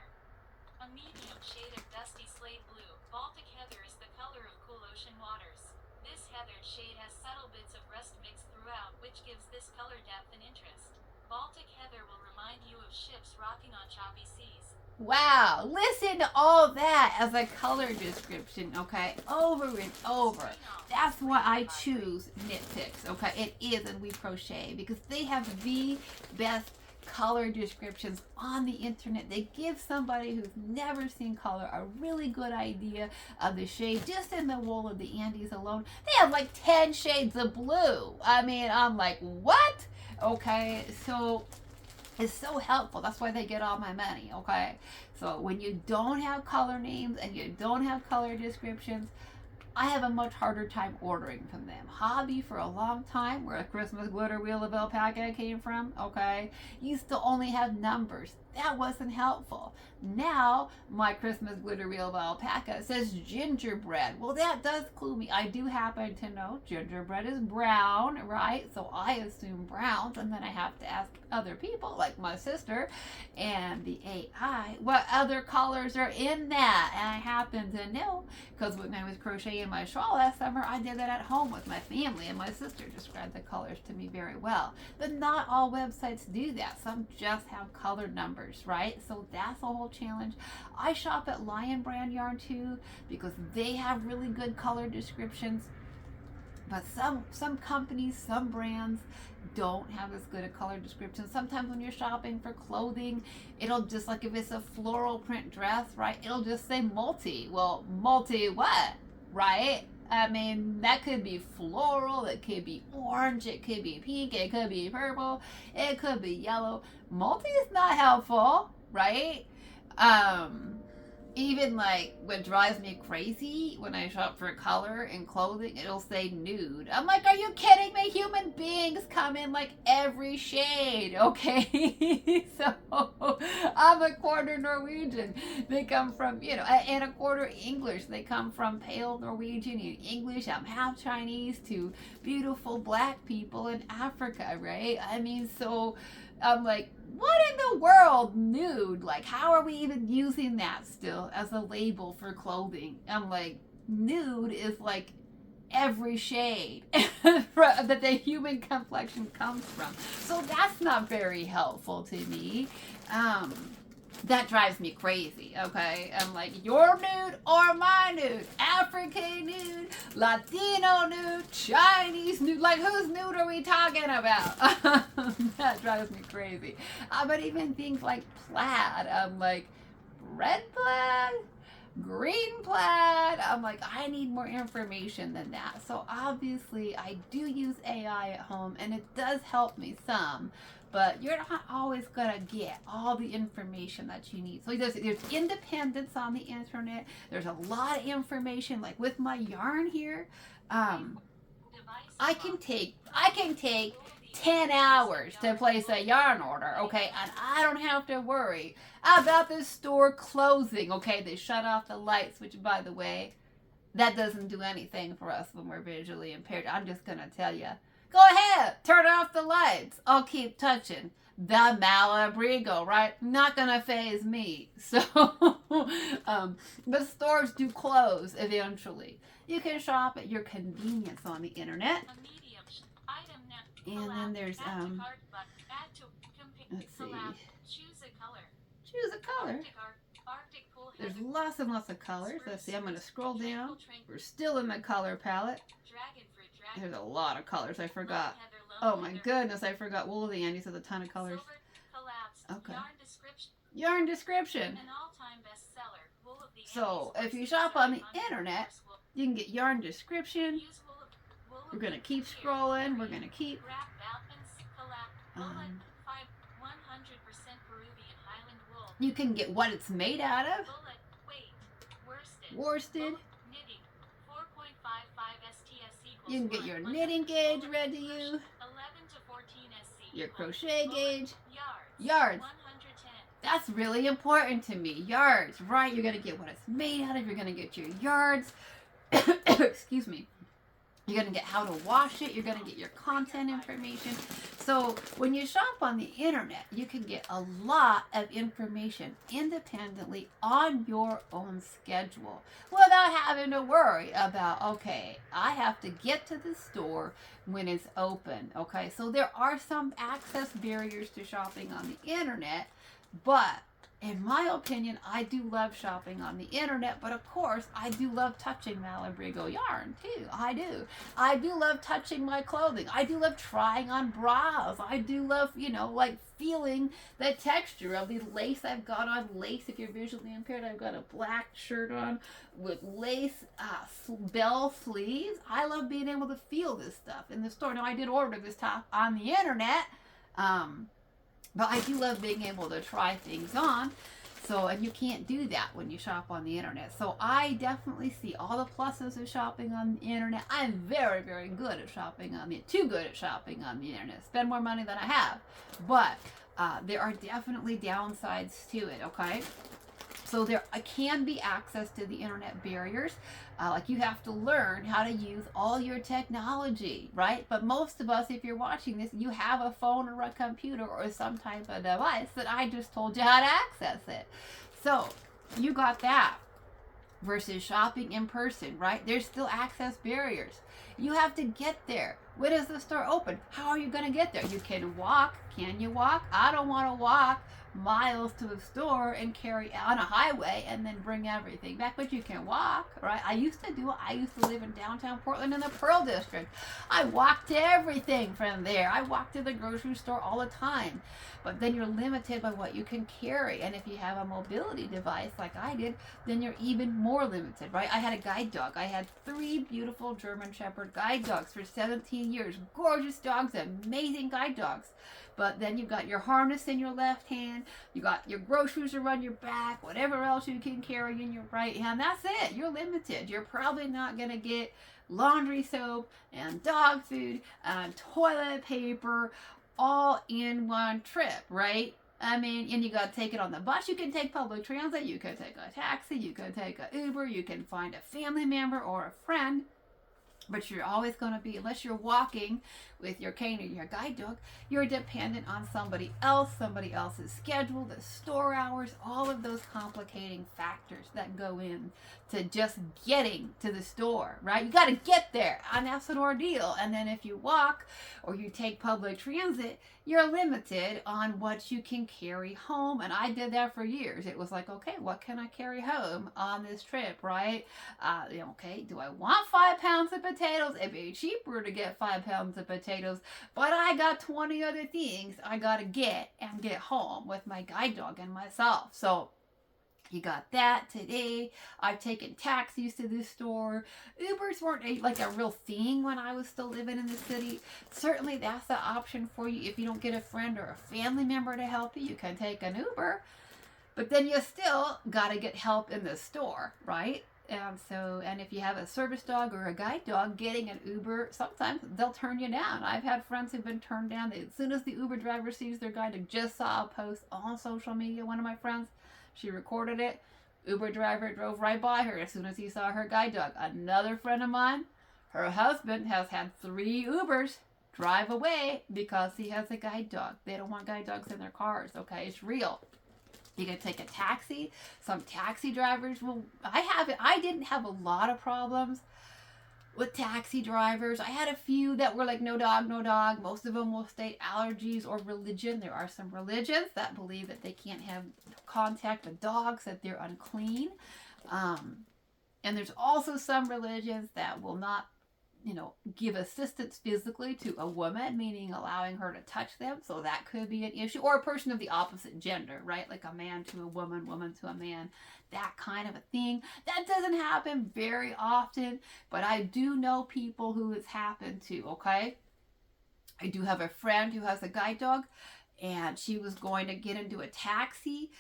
A medium shade of dusty slate blue, Baltic Heather is the color of cool ocean waters. This heathered shade has subtle bits of rust mixed throughout, which gives this color depth and interest. Baltic Heather will remind you of ships rocking on choppy seas. Wow, listen to all that as a color description, okay, over and over. That's why I choose Knit Picks, okay, it is and We Crochet, because they have the best color descriptions on the internet. They give somebody who's never seen color a really good idea of the shade. Just in the wool of the Andes alone, they have like 10 shades of blue. I mean, I'm like, what? Okay, so it's so helpful. That's why they get all my money, okay? So when you don't have color names and you don't have color descriptions, I have a much harder time ordering from them. Hobby for a long time, where a Christmas glitter wheel of alpaca came from, okay, used to only have numbers. That wasn't helpful. Now, my Christmas glitter reel of alpaca says gingerbread. Well, that does clue me. I do happen to know gingerbread is brown, right? So I assume browns, and then I have to ask other people, like my sister and the AI, what other colors are in that. And I happen to know because when I was crocheting my shawl last summer, I did that at home with my family, and my sister described the colors to me very well. But not all websites do that. Some just have colored numbers, right? So that's a whole challenge. I shop at Lion Brand Yarn too because they have really good color descriptions. But some companies, some brands don't have as good a color description. Sometimes when you're shopping for clothing, it'll just, like if it's a floral print dress, right, it'll just say multi. Well, multi what, right? I mean, that could be floral, it could be orange, it could be pink, it could be purple, it could be yellow. Multi is not helpful, right? Even like what drives me crazy when I shop for color and clothing, it'll say nude. I'm like, are you kidding me? Human beings come in like every shade, okay? So I'm a quarter Norwegian. They come from, and a quarter English. They come from pale Norwegian and English. I'm half Chinese to beautiful black people in Africa, right? I mean, so I'm like, what in the world, nude? Like, how are we even using that still as a label for clothing? I'm like, nude is like every shade that the human complexion comes from. So that's not very helpful to me. That drives me crazy, okay? I'm like, your nude or my nude? African nude, Latino nude, Chinese nude. Like, whose nude are we talking about? That drives me crazy. But even things like plaid, I'm like, red plaid? Green plaid? I'm like, I need more information than that. So obviously I do use AI at home and it does help me some, but you're not always gonna get all the information that you need. So there's independence on the internet. There's a lot of information. Like with my yarn here, I can take 10 hours to place a yarn order, okay? And I don't have to worry about the store closing, okay? They shut off the lights, which, by the way, that doesn't do anything for us when we're visually impaired. I'm just going to tell you, go ahead, turn off the lights. I'll keep touching the Malabrigo, right? Not going to faze me. So, but stores do close eventually. You can shop at your convenience on the internet. And then there's, let's see. Choose a color. There's lots and lots of colors. Let's see, I'm going to scroll down. We're still in the color palette. There's a lot of colors. I forgot. Oh my goodness, I forgot Wool of the Andes has a ton of colors. Okay. Yarn description. So, if you shop on the internet, you can get yarn description. We're going to keep scrolling. We're going to keep... you can get what it's made out of. Worsted. You can get your knitting gauge read to you. Your crochet gauge. Yards. That's really important to me. Yards, right? You're going to get what it's made out of. You're going to get your yards. Excuse me. You're going to get how to wash it. You're going to get your content information. So when you shop on the internet, you can get a lot of information independently on your own schedule without having to worry about, okay, I have to get to the store when it's open. Okay, so there are some access barriers to shopping on the internet, but in my opinion, I do love shopping on the internet, but of course, I do love touching Malabrigo yarn too. I do. I do love touching my clothing. I do love trying on bras. I do love, like feeling the texture of the lace I've got on. Lace, if you're visually impaired, I've got a black shirt on with lace bell sleeves. I love being able to feel this stuff in the store. Now, I did order this top on the internet, but I do love being able to try things on. So, and you can't do that when you shop on the internet. So I definitely see all the pluses of shopping on the internet. I'm very, very good at shopping on the, too good at shopping on the internet. Spend more money than I have. But there are definitely downsides to it, okay? So there can be access to the internet barriers. Like you have to learn how to use all your technology, right? But most of us, if you're watching this, you have a phone or a computer or some type of device that I just told you how to access it. So you got that versus shopping in person, right? There's still access barriers. You have to get there. When is the store open? How are you going to get there? You can walk. Can you walk? I don't want to walk miles to a store and carry on a highway and then bring everything back, but you can walk, right? I used to do it. I used to live in downtown Portland in the Pearl District. I walked to everything from there. I walked to the grocery store all the time, but then you're limited by what you can carry. And if you have a mobility device like I did, then you're even more limited, right? I had a guide dog. I had 3 beautiful German Shepherd guide dogs for 17 years. Gorgeous dogs, amazing guide dogs. But then you've got your harness in your left hand, you got your groceries around your back, whatever else you can carry in your right hand. That's it. You're limited. You're probably not going to get laundry soap and dog food and toilet paper all in one trip, right? I mean, and you got to take it on the bus. You can take public transit. You can take a taxi. You can take an Uber. You can find a family member or a friend. But you're always going to be, unless you're walking with your cane or your guide dog, you're dependent on somebody else's schedule, the store hours, all of those complicating factors that go in to just getting to the store, right? You got to get there, and that's an ordeal. And then if you walk or you take public transit, you're limited on what you can carry home. And I did that for years. It was like, okay, what can I carry home on this trip, right? Okay, do I want 5 pounds of potatoes? It'd be cheaper to get 5 pounds of potatoes, but I got 20 other things I got to get and get home with my guide dog and myself. So you got that today. I've taken taxis to the store. Ubers weren't like a real thing when I was still living in the city. Certainly that's the option for you. If you don't get a friend or a family member to help you, you can take an Uber. But then you still got to get help in the store, right? And if you have a service dog or a guide dog, getting an Uber, sometimes they'll turn you down. I've had friends who've been turned down. As soon as the Uber driver sees their guide dog, just saw a post on social media, one of my friends, she recorded it. Uber driver drove right by her as soon as he saw her guide dog. Another friend of mine, her husband has had 3 Ubers drive away because he has a guide dog. They don't want guide dogs in their cars, okay? It's real. You can take a taxi. Some taxi drivers will, I didn't have a lot of problems with taxi drivers. I had a few that were like, no dog, no dog. Most of them will state allergies or religion. There are some religions that believe that they can't have contact with dogs, that they're unclean. And there's also some religions that will not, give assistance physically to a woman, meaning allowing her to touch them. So that could be an issue. Or a person of the opposite gender, right? Like a man to a woman, woman to a man, that kind of a thing. That doesn't happen very often, but I do know people who it's happened to, okay? I do have a friend who has a guide dog, and she was going to get into a taxi,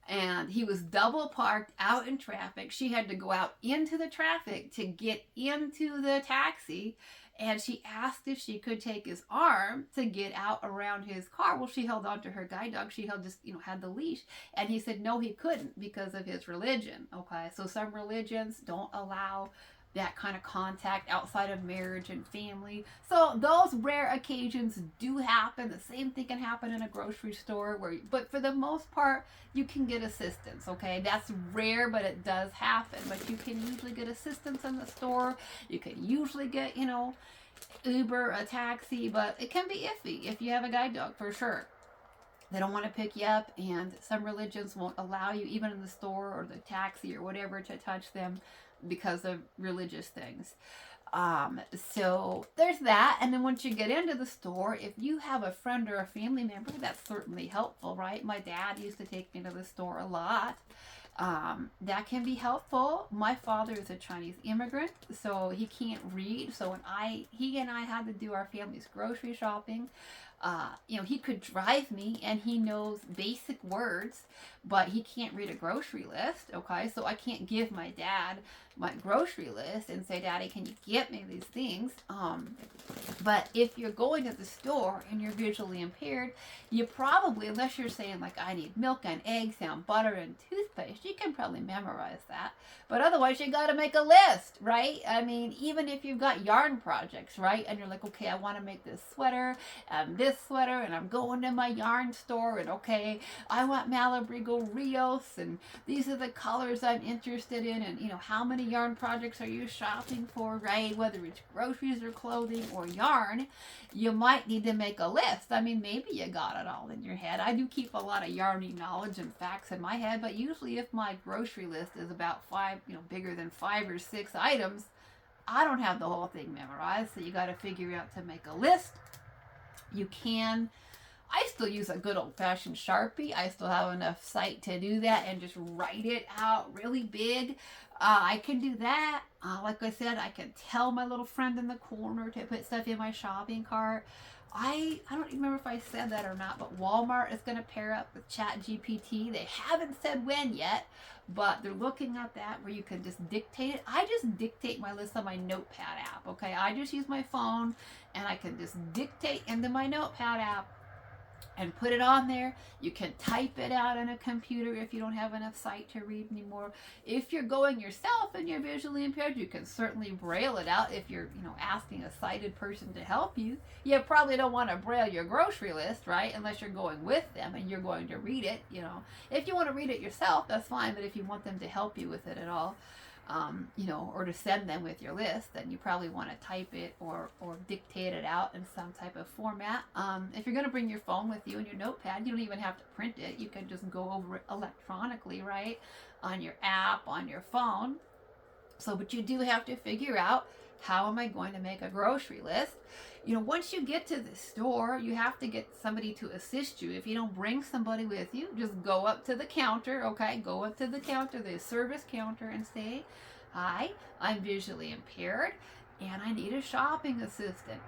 and he was double parked out in traffic. She had to go out into the traffic to get into the taxi, and she asked if she could take his arm to get out around his car. Well, she held on to her guide dog. She had the leash, and he said no, he couldn't because of his religion. Okay, so some religions don't allow that kind of contact outside of marriage and family. So those rare occasions do happen. The same thing can happen in a grocery store, but for the most part, you can get assistance, okay? That's rare, but it does happen. But you can usually get assistance in the store. You can usually get, Uber, a taxi, but it can be iffy if you have a guide dog, for sure. They don't want to pick you up, and some religions won't allow you, even in the store or the taxi or whatever, to touch them because of religious things. So there's that. And then once you get into the store, if you have a friend or a family member, that's certainly helpful, right? My dad used to take me to the store a lot. That can be helpful. My father is a Chinese immigrant, so he can't read. So when he and I had to do our family's grocery shopping, He could drive me and he knows basic words, but he can't read a grocery list. Okay, so I can't give my dad my grocery list and say, Daddy, can you get me these things? But if you're going to the store and you're visually impaired, you probably, unless you're saying like, I need milk and eggs and butter and toothpaste, you can probably memorize that. But otherwise, you got to make a list, right? I mean, even if you've got yarn projects, right? And you're like, okay, I want to make this sweater and this sweater, and I'm going to my yarn store, and okay, I want Malabrigo Rios, and these are the colors I'm interested in, and how many yarn projects are you shopping for, right? Whether it's groceries or clothing or yarn, you might need to make a list. I mean, maybe you got it all in your head. I do keep a lot of yarny knowledge and facts in my head, but usually if my grocery list is about bigger than 5 or 6 items, I don't have the whole thing memorized, so you got to figure out to make a list. I still use a good old-fashioned Sharpie. I still have enough sight to do that and just write it out really big. I can do that. Like I said, I can tell my little friend in the corner to put stuff in my shopping cart. I don't remember if I said that or not, but Walmart is going to pair up with ChatGPT. They haven't said when yet, but they're looking at that where you can just dictate it. I just dictate my list on my Notepad app, okay? I just use my phone, and I can just dictate into my Notepad app and put it on there. You can type it out on a computer if you don't have enough sight to read anymore. If you're going yourself and you're visually impaired, you can certainly braille it out if you're, asking a sighted person to help you. You probably don't want to braille your grocery list, right? Unless you're going with them and you're going to read it, If you want to read it yourself, that's fine, but if you want them to help you with it at all, or to send them with your list, then you probably want to type it or dictate it out in some type of format. If you're going to bring your phone with you and your Notepad, you don't even have to print it. You can just go over it electronically, right? On your app, on your phone. But you do have to figure out, how am I going to make a grocery list? Once you get to the store, you have to get somebody to assist you. If you don't bring somebody with you, just go up to the counter, okay? Go up to the counter, the service counter, and say, hi, I'm visually impaired, and I need a shopping assistant.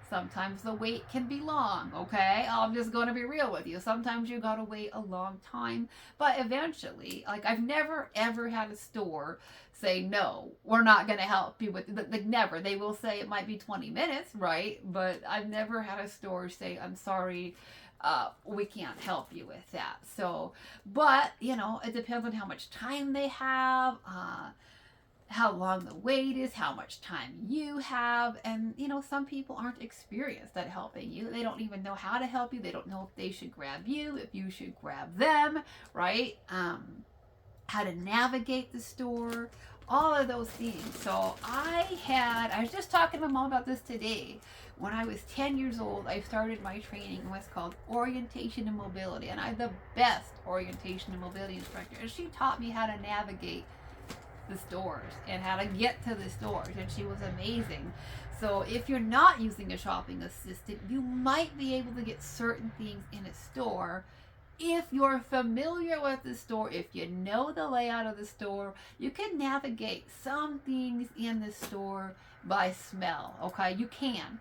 Sometimes the wait can be long, okay? I'm just going to be real with you. Sometimes you got to wait a long time, but eventually, I've never ever had a store say, no, we're not going to help you with it. Never. They will say it might be 20 minutes, right? But I've never had a store say, I'm sorry, we can't help you with that. But, it depends on how much time they have, how long the wait is, how much time you have, and some people aren't experienced at helping you. They don't even know how to help you. They don't know if they should grab you, if you should grab them, right? How to navigate the store, all of those things. So I was just talking to my mom about this today. When I was 10 years old, I started my training in what's called orientation and mobility, and I'm the best orientation and mobility instructor, and she taught me how to navigate the stores and how to get to the stores, and she was amazing. So if you're not using a shopping assistant, you might be able to get certain things in a store. If you're familiar with the store, if you know the layout of the store, you can navigate some things in the store by smell, okay? You can.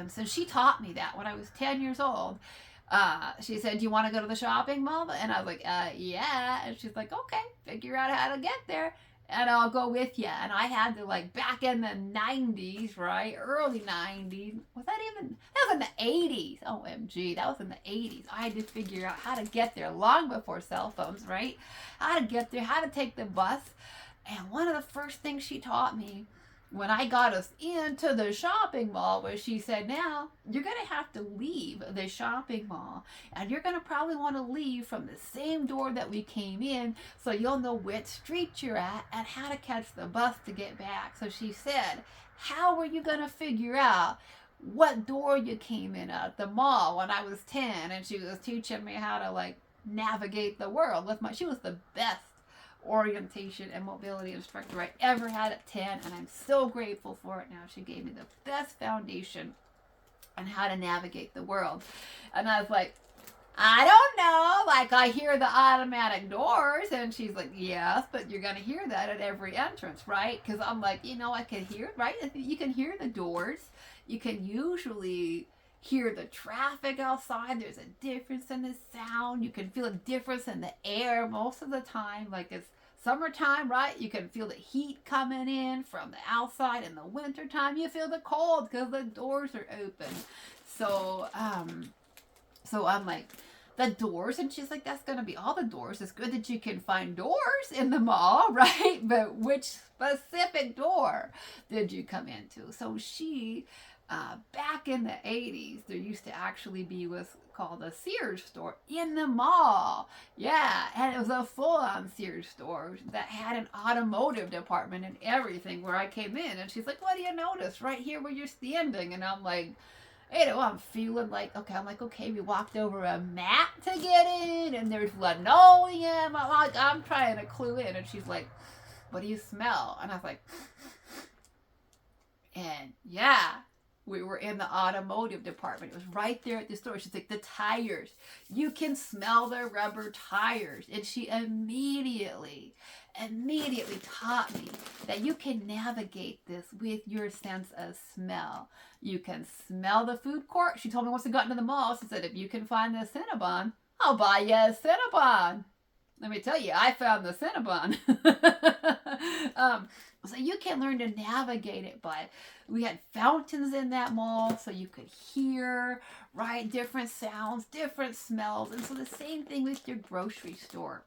So she taught me that when I was 10 years old. She said, do you want to go to the shopping mall? And I was like, yeah. And she's like, okay, figure out how to get there, and I'll go with you. And I had to, back in the 90s, right? Early 90s. That was in the 80s. OMG, that was in the 80s. I had to figure out how to get there long before cell phones, right? How to get there, how to take the bus. And one of the first things she taught me when I got us into the shopping mall was, she said, now you're going to have to leave the shopping mall, and you're going to probably want to leave from the same door that we came in, so you'll know which street you're at and how to catch the bus to get back. So she said, how were you going to figure out what door you came in at the mall when I was 10? And she was teaching me how to navigate the world she was the best orientation and mobility instructor I ever had at 10, and I'm so grateful for it now. She gave me the best foundation on how to navigate the world. And I was like, I don't know, I hear the automatic doors. And she's like, yes, but you're gonna hear that at every entrance, right? Because I'm like, I can hear it, right? You can hear the doors. You can usually hear the traffic outside. There's a difference in the sound. You can feel a difference in the air most of the time. Like it's summertime, right? You can feel the heat coming in from the outside. In the wintertime, you feel the cold because the doors are open. So I'm like, the doors, and she's like, that's gonna be all the doors. It's good that you can find doors in the mall, right? But which specific door did you come into? So she, back in the 80s, there used to actually be what's called a Sears store in the mall. Yeah, and it was a full-on Sears store that had an automotive department and everything where I came in. And she's like, what do you notice? Right here where you're standing. And I'm like, I'm feeling like, okay, we walked over a mat to get in, and there's linoleum. I'm trying to clue in, and she's like, what do you smell? And I was like, and yeah, we were in the automotive department. It was right there at the store. She's like, the tires, you can smell the rubber tires. And she immediately taught me that you can navigate this with your sense of smell. You can smell the food court. She told me once we got into the mall, she said, if you can find the Cinnabon, I'll buy you a Cinnabon. Let me tell you, I found the Cinnabon. So you can learn to navigate it by, we had fountains in that mall so you could hear, right, different sounds, different smells. And so the same thing with your grocery store.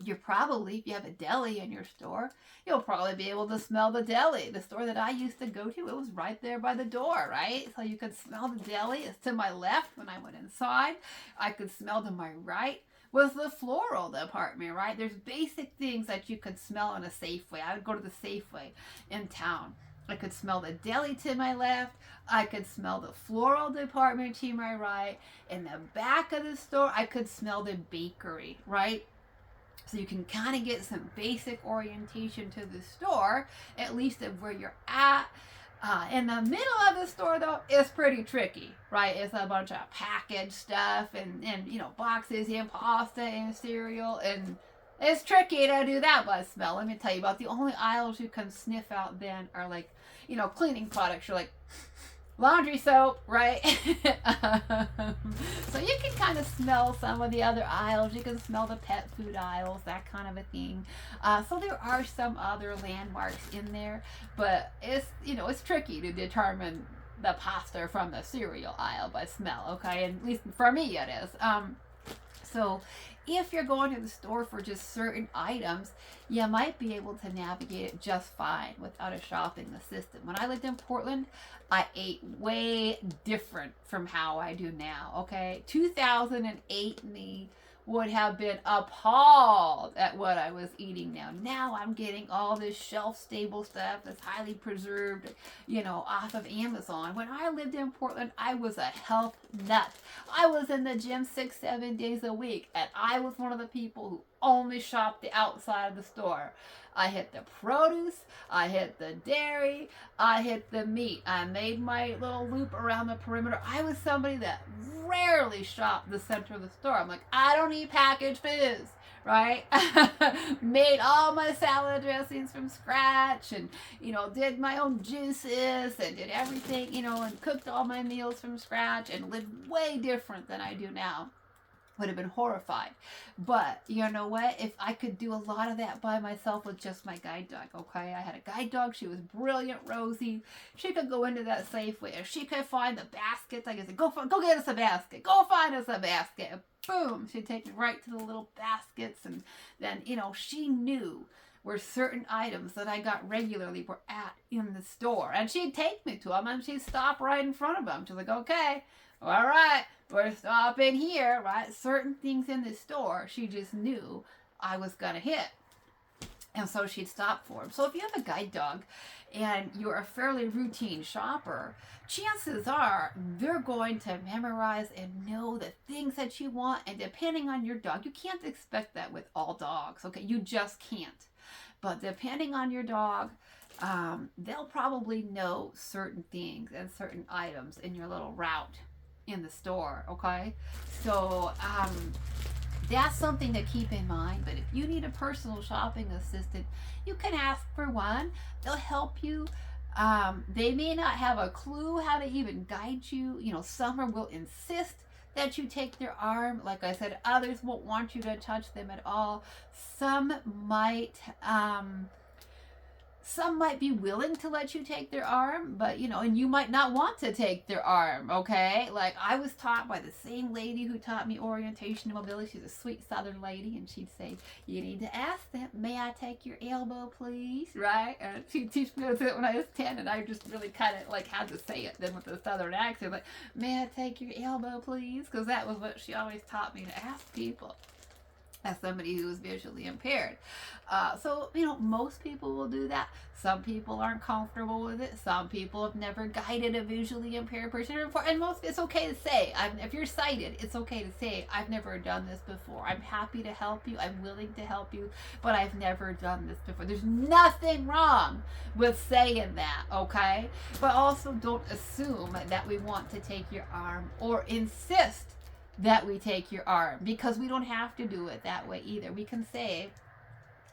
You're probably, if you have a deli in your store, you'll probably be able to smell the deli. The store that I used to go to, it was right there by the door, right? So you could smell the deli. It's to my left when I went inside. I could smell to my right was the floral department, right? There's basic things that you could smell in a Safeway. I would go to the Safeway in town. I could smell the deli to my left. I could smell the floral department to my right. In the back of the store, I could smell the bakery, right? So you can kind of get some basic orientation to the store, at least of where you're at. In the middle of the store, though, it's pretty tricky, right? It's a bunch of packaged stuff and boxes and pasta and cereal, and it's tricky to do that by smell. Let me tell you about the only aisles you can sniff out then are like, cleaning products. You're like, laundry soap, right? So you can kind of smell some of the other aisles. You can smell the pet food aisles, that kind of a thing. So there are some other landmarks in there, but it's tricky to determine the pasta from the cereal aisle by smell, okay? And at least for me it is. So if you're going to the store for just certain items, you might be able to navigate it just fine without a shopping assistant. When I lived in Portland, I ate way different from how I do now, okay? 2008 me would have been appalled at what I was eating now. Now I'm getting all this shelf-stable stuff that's highly preserved, off of Amazon. When I lived in Portland, I was a health nut. I was in the gym 6-7 days a week, and I was one of the people who only shopped the outside of the store. I hit the produce, I hit the dairy, I hit the meat. I made my little loop around the perimeter. I was somebody that rarely shopped the center of the store. I'm like, I don't eat packaged foods, right? Made all my salad dressings from scratch and, did my own juices and did everything, and cooked all my meals from scratch and lived way different than I do now. Would have been horrified. But you know what? If I could do a lot of that by myself with just my guide dog, okay? I had a guide dog. She was brilliant, Rosie. She could go into that Safeway. If she could find the baskets, I could say, go get us a basket. Go find us a basket. Boom. She'd take me right to the little baskets. And then, she knew where certain items that I got regularly were at in the store. And she'd take me to them and she'd stop right in front of them. She's like, okay, all right, we're stopping here, right? Certain things in the store, she just knew I was going to hit. And so she'd stop for them. So if you have a guide dog and you're a fairly routine shopper, chances are they're going to memorize and know the things that you want. And depending on your dog, you can't expect that with all dogs, okay? You just can't. But depending on your dog, they'll probably know certain things and certain items in your little route in the store, okay? So that's something to keep in mind. But if you need a personal shopping assistant, you can ask for one. They'll help you They may not have a clue how to even guide you. You know, some will insist that you take their arm. Like I said, others won't want you to touch them at all. Some might some might be willing to let you take their arm, but you know, and you might not want to take their arm, okay? Like I was taught by the same lady who taught me orientation and mobility. She's a sweet southern lady, and she'd say, you need to ask them, may I take your elbow, please? Right? And she'd teach me it when I was 10, and I just really kind of like had to say it then with a southern accent, like, may I take your elbow, please? Because that was what she always taught me to ask people as somebody who is visually impaired. So, you know, most people will do that. Some people aren't comfortable with it. Some people have never guided a visually impaired person before. And most, it's okay to say, if you're sighted, it's okay to say, I've never done this before. I'm happy to help you. I'm willing to help you, but I've never done this before. There's nothing wrong with saying that, okay? But also don't assume that we want to take your arm or insist that we take your arm, because we don't have to do it that way either. We can say,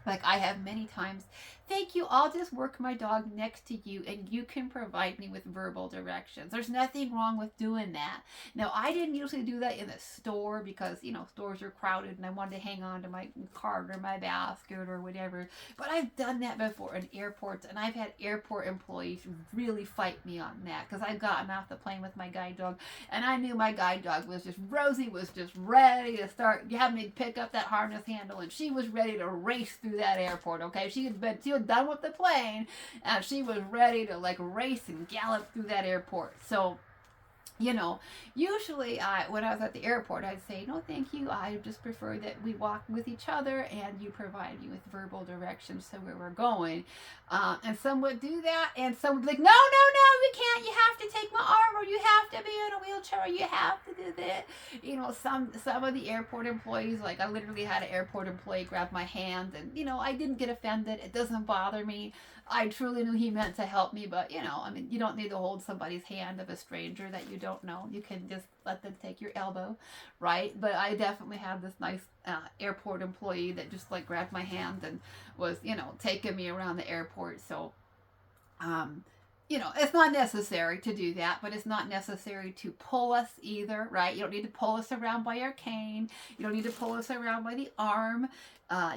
like I have many times, thank you, I'll just work my dog next to you and you can provide me with verbal directions. There's nothing wrong with doing that. Now, I didn't usually do that in the store because, you know, stores are crowded and I wanted to hang on to my cart or my basket or whatever. But I've done that before in airports, and I've had airport employees really fight me on that because I've gotten off the plane with my guide dog and I knew my guide dog was just, Rosie was just ready to start having me pick up that harness handle, and she was ready to race through that airport, okay? She was done with the plane and she was ready to like race and gallop through that airport. So, you know, usually when I was at the airport, I'd say, no, thank you. I just prefer that we walk with each other and you provide me with verbal directions to where we're going. And some would do that, and some would be like, no, you can't. You have to take my arm, or you have to be in a wheelchair, or you have to do that. You know, some of the airport employees, like I literally had an airport employee grab my hand, and, you know, I didn't get offended. It doesn't bother me. I truly knew he meant to help me, but, you know, I mean, you don't need to hold somebody's hand of a stranger that you don't know. You can just let them take your elbow, right? But I definitely had this nice airport employee that just like grabbed my hand and was, you know, taking me around the airport. So, you know, it's not necessary to do that, but it's not necessary to pull us either, right? You don't need to pull us around by our cane. You don't need to pull us around by the arm.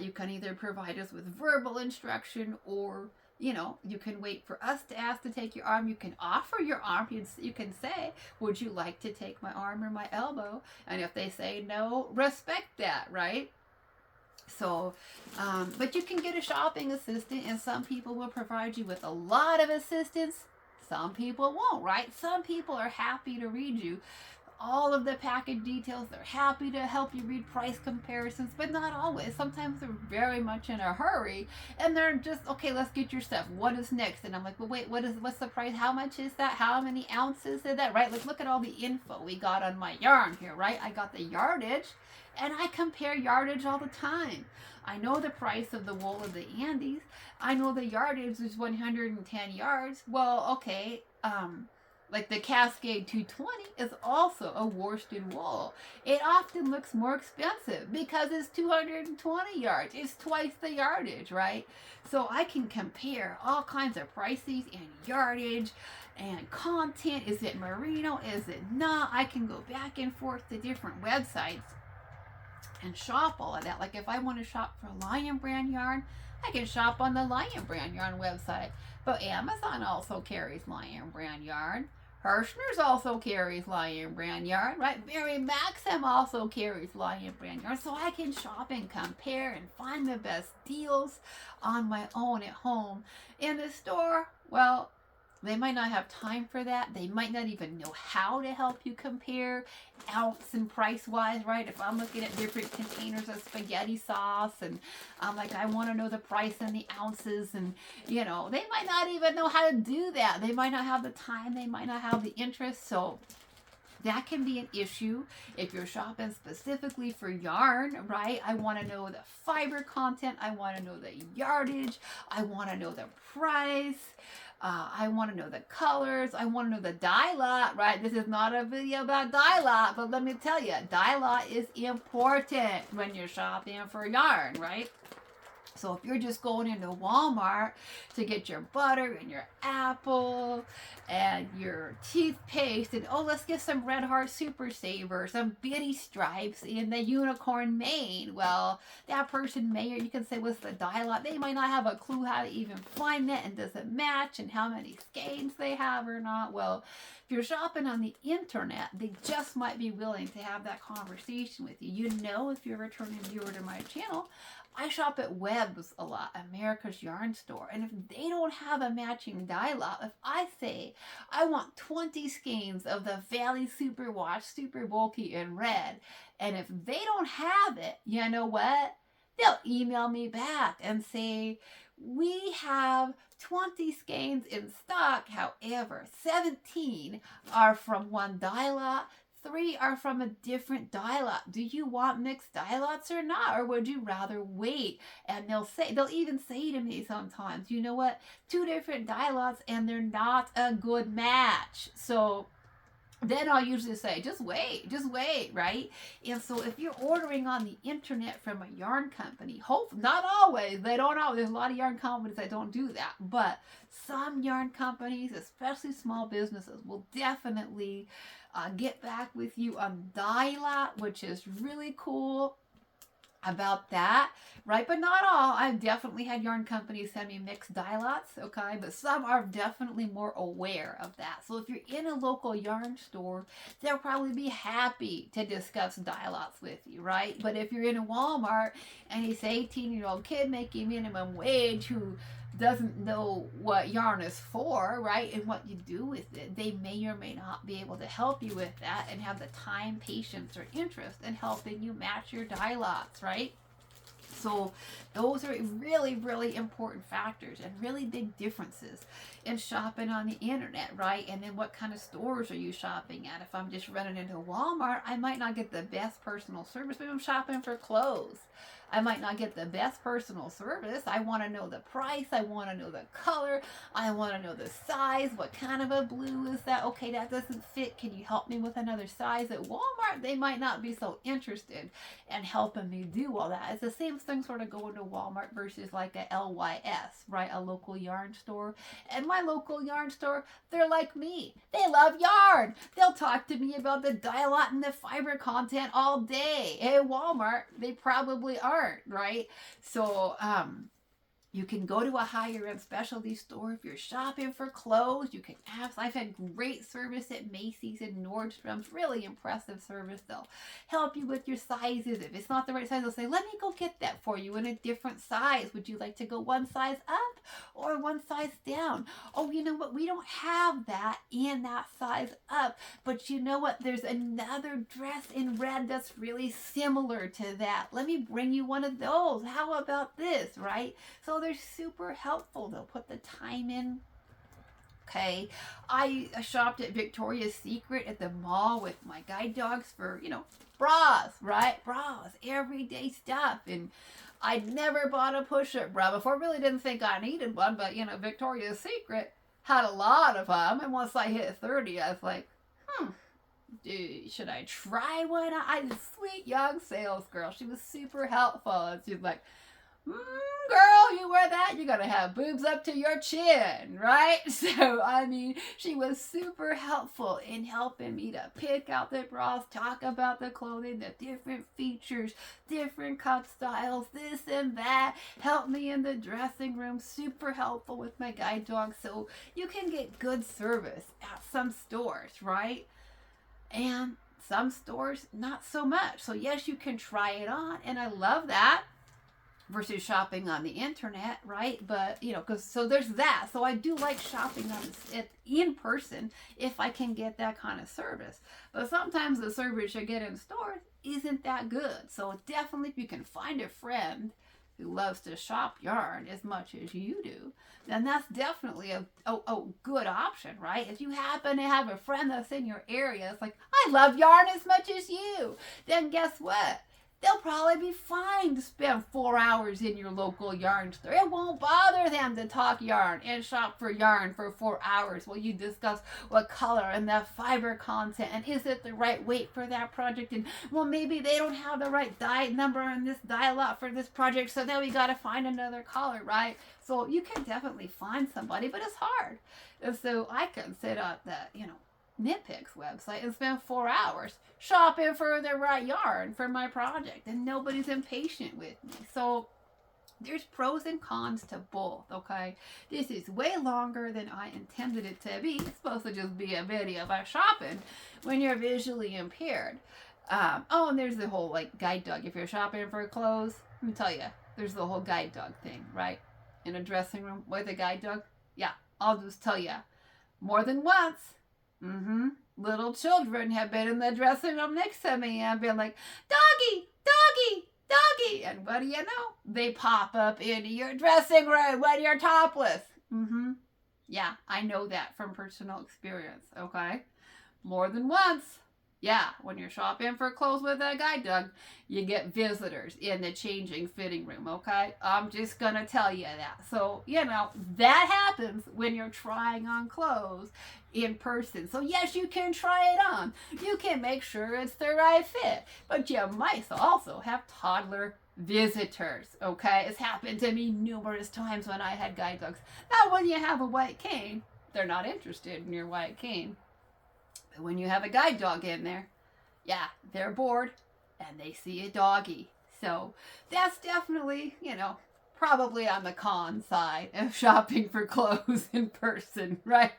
You can either provide us with verbal instruction, or, you know, you can wait for us to ask to take your arm. You can offer your arm. You can say, would you like to take my arm or my elbow? And if they say no, respect that, right? So, but you can get a shopping assistant, and some people will provide you with a lot of assistance. Some people won't, right? Some people are happy to read you all of the package details. They're happy to help you read price comparisons, but not always. Sometimes they're very much in a hurry, and they're just, okay, let's get your stuff. What is next? And I'm like, well, wait, what's the price? How much is that? How many ounces is that? Right? Like, look at all the info we got on my yarn here, right? I got the yardage, and I compare yardage all the time. I know the price of the wool of the Andes. I know the yardage is 110 yards. Well, okay, like the Cascade 220 is also a worsted wool. It often looks more expensive because it's 220 yards. It's twice the yardage, right? So I can compare all kinds of prices and yardage and content. Is it merino? Is it not? I can go back and forth to different websites and shop all of that. Like if I want to shop for Lion Brand yarn, I can shop on the Lion Brand yarn website. But Amazon also carries Lion Brand yarn. Hirschner's also carries Lion Brand yarn, right? Mary Maxim also carries Lion Brand yarn. So I can shop and compare and find the best deals on my own at home. In the store, well, they might not have time for that. They might not even know how to help you compare ounce and price wise, right? If I'm looking at different containers of spaghetti sauce and I'm like, I want to know the price and the ounces, and, you know, they might not even know how to do that. They might not have the time. They might not have the interest. So that can be an issue if you're shopping specifically for yarn, right? I want to know the fiber content. I want to know the yardage. I want to know the price. I want to know the colors. I want to know the dye lot, right? This is not a video about dye lot, but let me tell you, dye lot is important when you're shopping for yarn, right? So if you're just going into Walmart to get your butter and your apple and your toothpaste and let's get some Red Heart Super Saver, some Bitty Stripes and the Unicorn Mane. Well, that person may, or you can say what's the dial-up, they might not have a clue how to even find it and does it match and how many skeins they have or not. Well, if you're shopping on the internet, they just might be willing to have that conversation with you. You know, if you're a returning viewer to my channel, I shop at Webb's a lot, America's Yarn Store. And if they don't have a matching dial-up, if I say I want 20 skeins of the Valley Super Wash Super Bulky in red, and if they don't have it, you know what? They'll email me back and say, we have 20 skeins in stock. However, 17 are from one dial-up. 3 are from a different dial-up. Do you want mixed dial-ups or not? Or would you rather wait? And they'll even say to me sometimes, you know what? 2 different dial-ups and they're not a good match. So then I'll usually say, just wait, right? And so if you're ordering on the internet from a yarn company, not always, they don't always, there's a lot of yarn companies that don't do that, but some yarn companies, especially small businesses, will definitely get back with you on dial-up, which is really cool about that, right? But not all. I've definitely had yarn companies send me mixed dial-ups, okay? But some are definitely more aware of that. So if you're in a local yarn store, they'll probably be happy to discuss dial-ups with you, right? But if you're in a Walmart and he's an 18-year-old kid making minimum wage who doesn't know what yarn is for, right, and what you do with it, they may or may not be able to help you with that and have the time, patience, or interest in helping you match your dial-ups, right? So those are really, really important factors and really big differences in shopping on the internet, right? And then what kind of stores are you shopping at? If I'm just running into Walmart, I might not get the best personal service. Maybe I'm shopping for clothes. I might not get the best personal service. I want to know the price. I want to know the color. I want to know the size. What kind of a blue is that? Okay, that doesn't fit. Can you help me with another size? At Walmart, they might not be so interested in helping me do all that. It's the same thing sort of going to Walmart versus like a LYS, right? A local yarn store. And my local yarn store, they're like me. They love yarn. They'll talk to me about the dial-up and the fiber content all day. At Walmart, they probably aren't, right? So you can go to a higher end specialty store. If you're shopping for clothes, you can ask. I've had great service at Macy's and Nordstrom's, really impressive service. They'll help you with your sizes. If it's not the right size, they'll say, let me go get that for you in a different size. Would you like to go one size up or one size down? Oh, you know what? We don't have that in that size up. But you know what? There's another dress in red that's really similar to that. Let me bring you one of those. How about this, right? So they're super helpful. They'll put the time in. Okay, I shopped at Victoria's Secret at the mall with my guide dogs for, bras, right? Bras, everyday stuff. And I'd never bought a push-up bra before. I really didn't think I needed one, but, Victoria's Secret had a lot of them. And once I hit 30, I was like, should I try one? I was a sweet young sales girl. She was super helpful. And she's like, girl, you wear that, you're going to have boobs up to your chin, right? So, she was super helpful in helping me to pick out the bras, talk about the clothing, the different features, different cut styles, this and that, help me in the dressing room, super helpful with my guide dog. So you can get good service at some stores, right? And some stores, not so much. So yes, you can try it on, and I love that. Versus shopping on the internet, right? But, so there's that. So I do like shopping in person if I can get that kind of service. But sometimes the service you get in stores isn't that good. So definitely if you can find a friend who loves to shop yarn as much as you do, then that's definitely a good option, right? If you happen to have a friend that's in your area, it's like, I love yarn as much as you, then guess what? they'll probably be fine to spend 4 hours in your local yarn store. It won't bother them to talk yarn and shop for yarn for 4 hours while you discuss what color and the fiber content and is it the right weight for that project, and well, maybe they don't have the right dye number in this dye lot for this project, so then we got to find another color, right? So you can definitely find somebody, but it's hard. And so I can sit at the, Nitpick's website and spend 4 hours shopping for the right yarn for my project, and nobody's impatient with me. So there's pros and cons to both, okay? This is way longer than I intended it to be. It's supposed to just be a video about shopping when you're visually impaired. And there's the whole guide dog. If you're shopping for clothes, let me tell you, there's the whole guide dog thing, right? In a dressing room with a guide dog. Yeah, I'll just tell you, more than once. Little children have been in the dressing room next to me and been like, doggy, doggy, doggy. And what do you know? They pop up into your dressing room when you're topless. Yeah, I know that from personal experience, okay? More than once. Yeah, when you're shopping for clothes with a guide dog, you get visitors in the changing fitting room, okay? I'm just going to tell you that. So, that happens when you're trying on clothes in person. So, yes, you can try it on. You can make sure it's the right fit. But you might also have toddler visitors, okay? It's happened to me numerous times when I had guide dogs. Now, when you have a white cane, they're not interested in your white cane. But when you have a guide dog in there, yeah, they're bored and they see a doggy. So that's definitely, probably on the con side of shopping for clothes in person, right?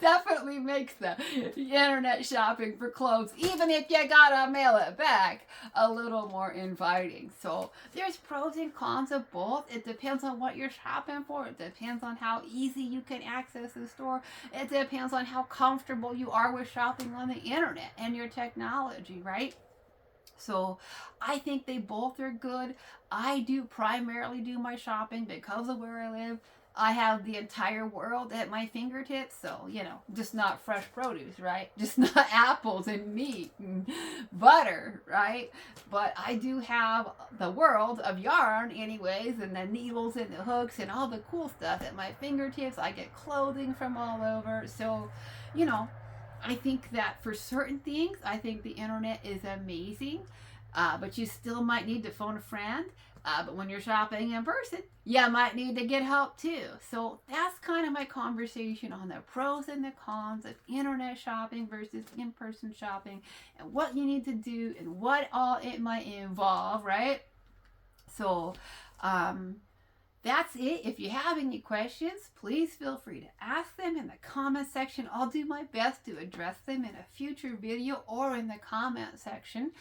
Definitely makes the internet shopping for clothes, even if you gotta mail it back, a little more inviting. So there's pros and cons of both. It depends on what you're shopping for. It depends on how easy you can access the store. It depends on how comfortable you are with shopping on the internet and your technology, right? So I think they both are good. I do primarily do my shopping because of where I live. I have the entire world at my fingertips, so, just not fresh produce, right? Just not apples and meat and butter, right? But I do have the world of yarn anyways, and the needles and the hooks and all the cool stuff at my fingertips. I get clothing from all over. So, I think that for certain things, I think the internet is amazing, but you still might need to phone a friend. But when you're shopping in person, you might need to get help too. So that's kind of my conversation on the pros and the cons of internet shopping versus in-person shopping, and what you need to do and what all it might involve, right? So that's it. If you have any questions, please feel free to ask them in the comment section. I'll do my best to address them in a future video or in the comment section.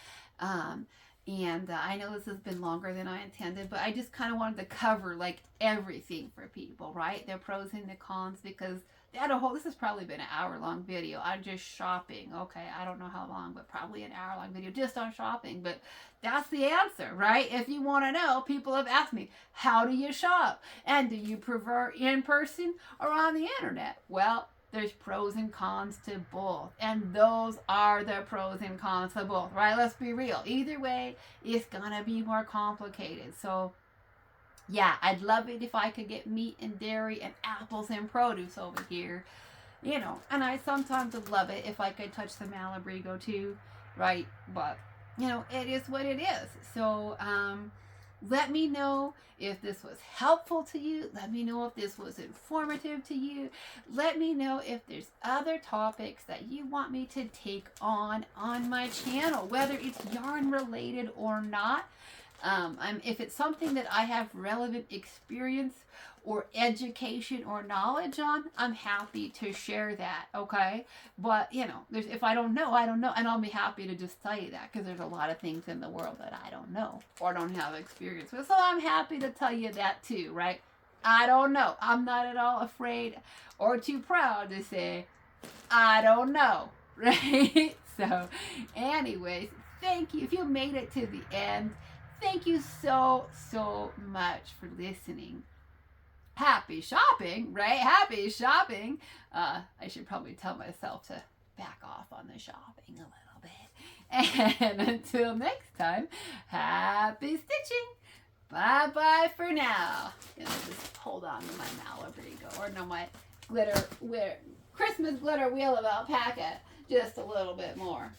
And I know this has been longer than I intended, but I just kind of wanted to cover everything for people, right? The pros and the cons, because this has probably been an hour-long video on just shopping. Okay, I don't know how long, but probably an hour-long video just on shopping. But that's the answer, right? If you want to know, people have asked me, how do you shop? And do you prefer in person or on the internet? Well, there's pros and cons to both, and those are the pros and cons to both, right? Let's be real. Either way, it's gonna be more complicated. So yeah, I'd love it if I could get meat and dairy and apples and produce over here, and I sometimes would love it if I could touch the Malabrigo too, right? But it is what it is. So let me know if this was helpful to you. Let me know if this was informative to you. Let me know if there's other topics that you want me to take on my channel, whether it's yarn related or not. If it's something that I have relevant experience or education or knowledge on, I'm happy to share that, okay? But, if I don't know, I don't know. And I'll be happy to just tell you that, because there's a lot of things in the world that I don't know or don't have experience with. So I'm happy to tell you that too, right? I don't know. I'm not at all afraid or too proud to say, I don't know, right? So anyways, thank you. If you made it to the end, thank you so much for listening. Happy shopping, right? Happy shopping. I should probably tell myself to back off on the shopping a little bit. And until next time, happy stitching. Bye-bye for now. I'm gonna just hold on to my Malabrigo, or no, my Christmas glitter wheel of alpaca just a little bit more.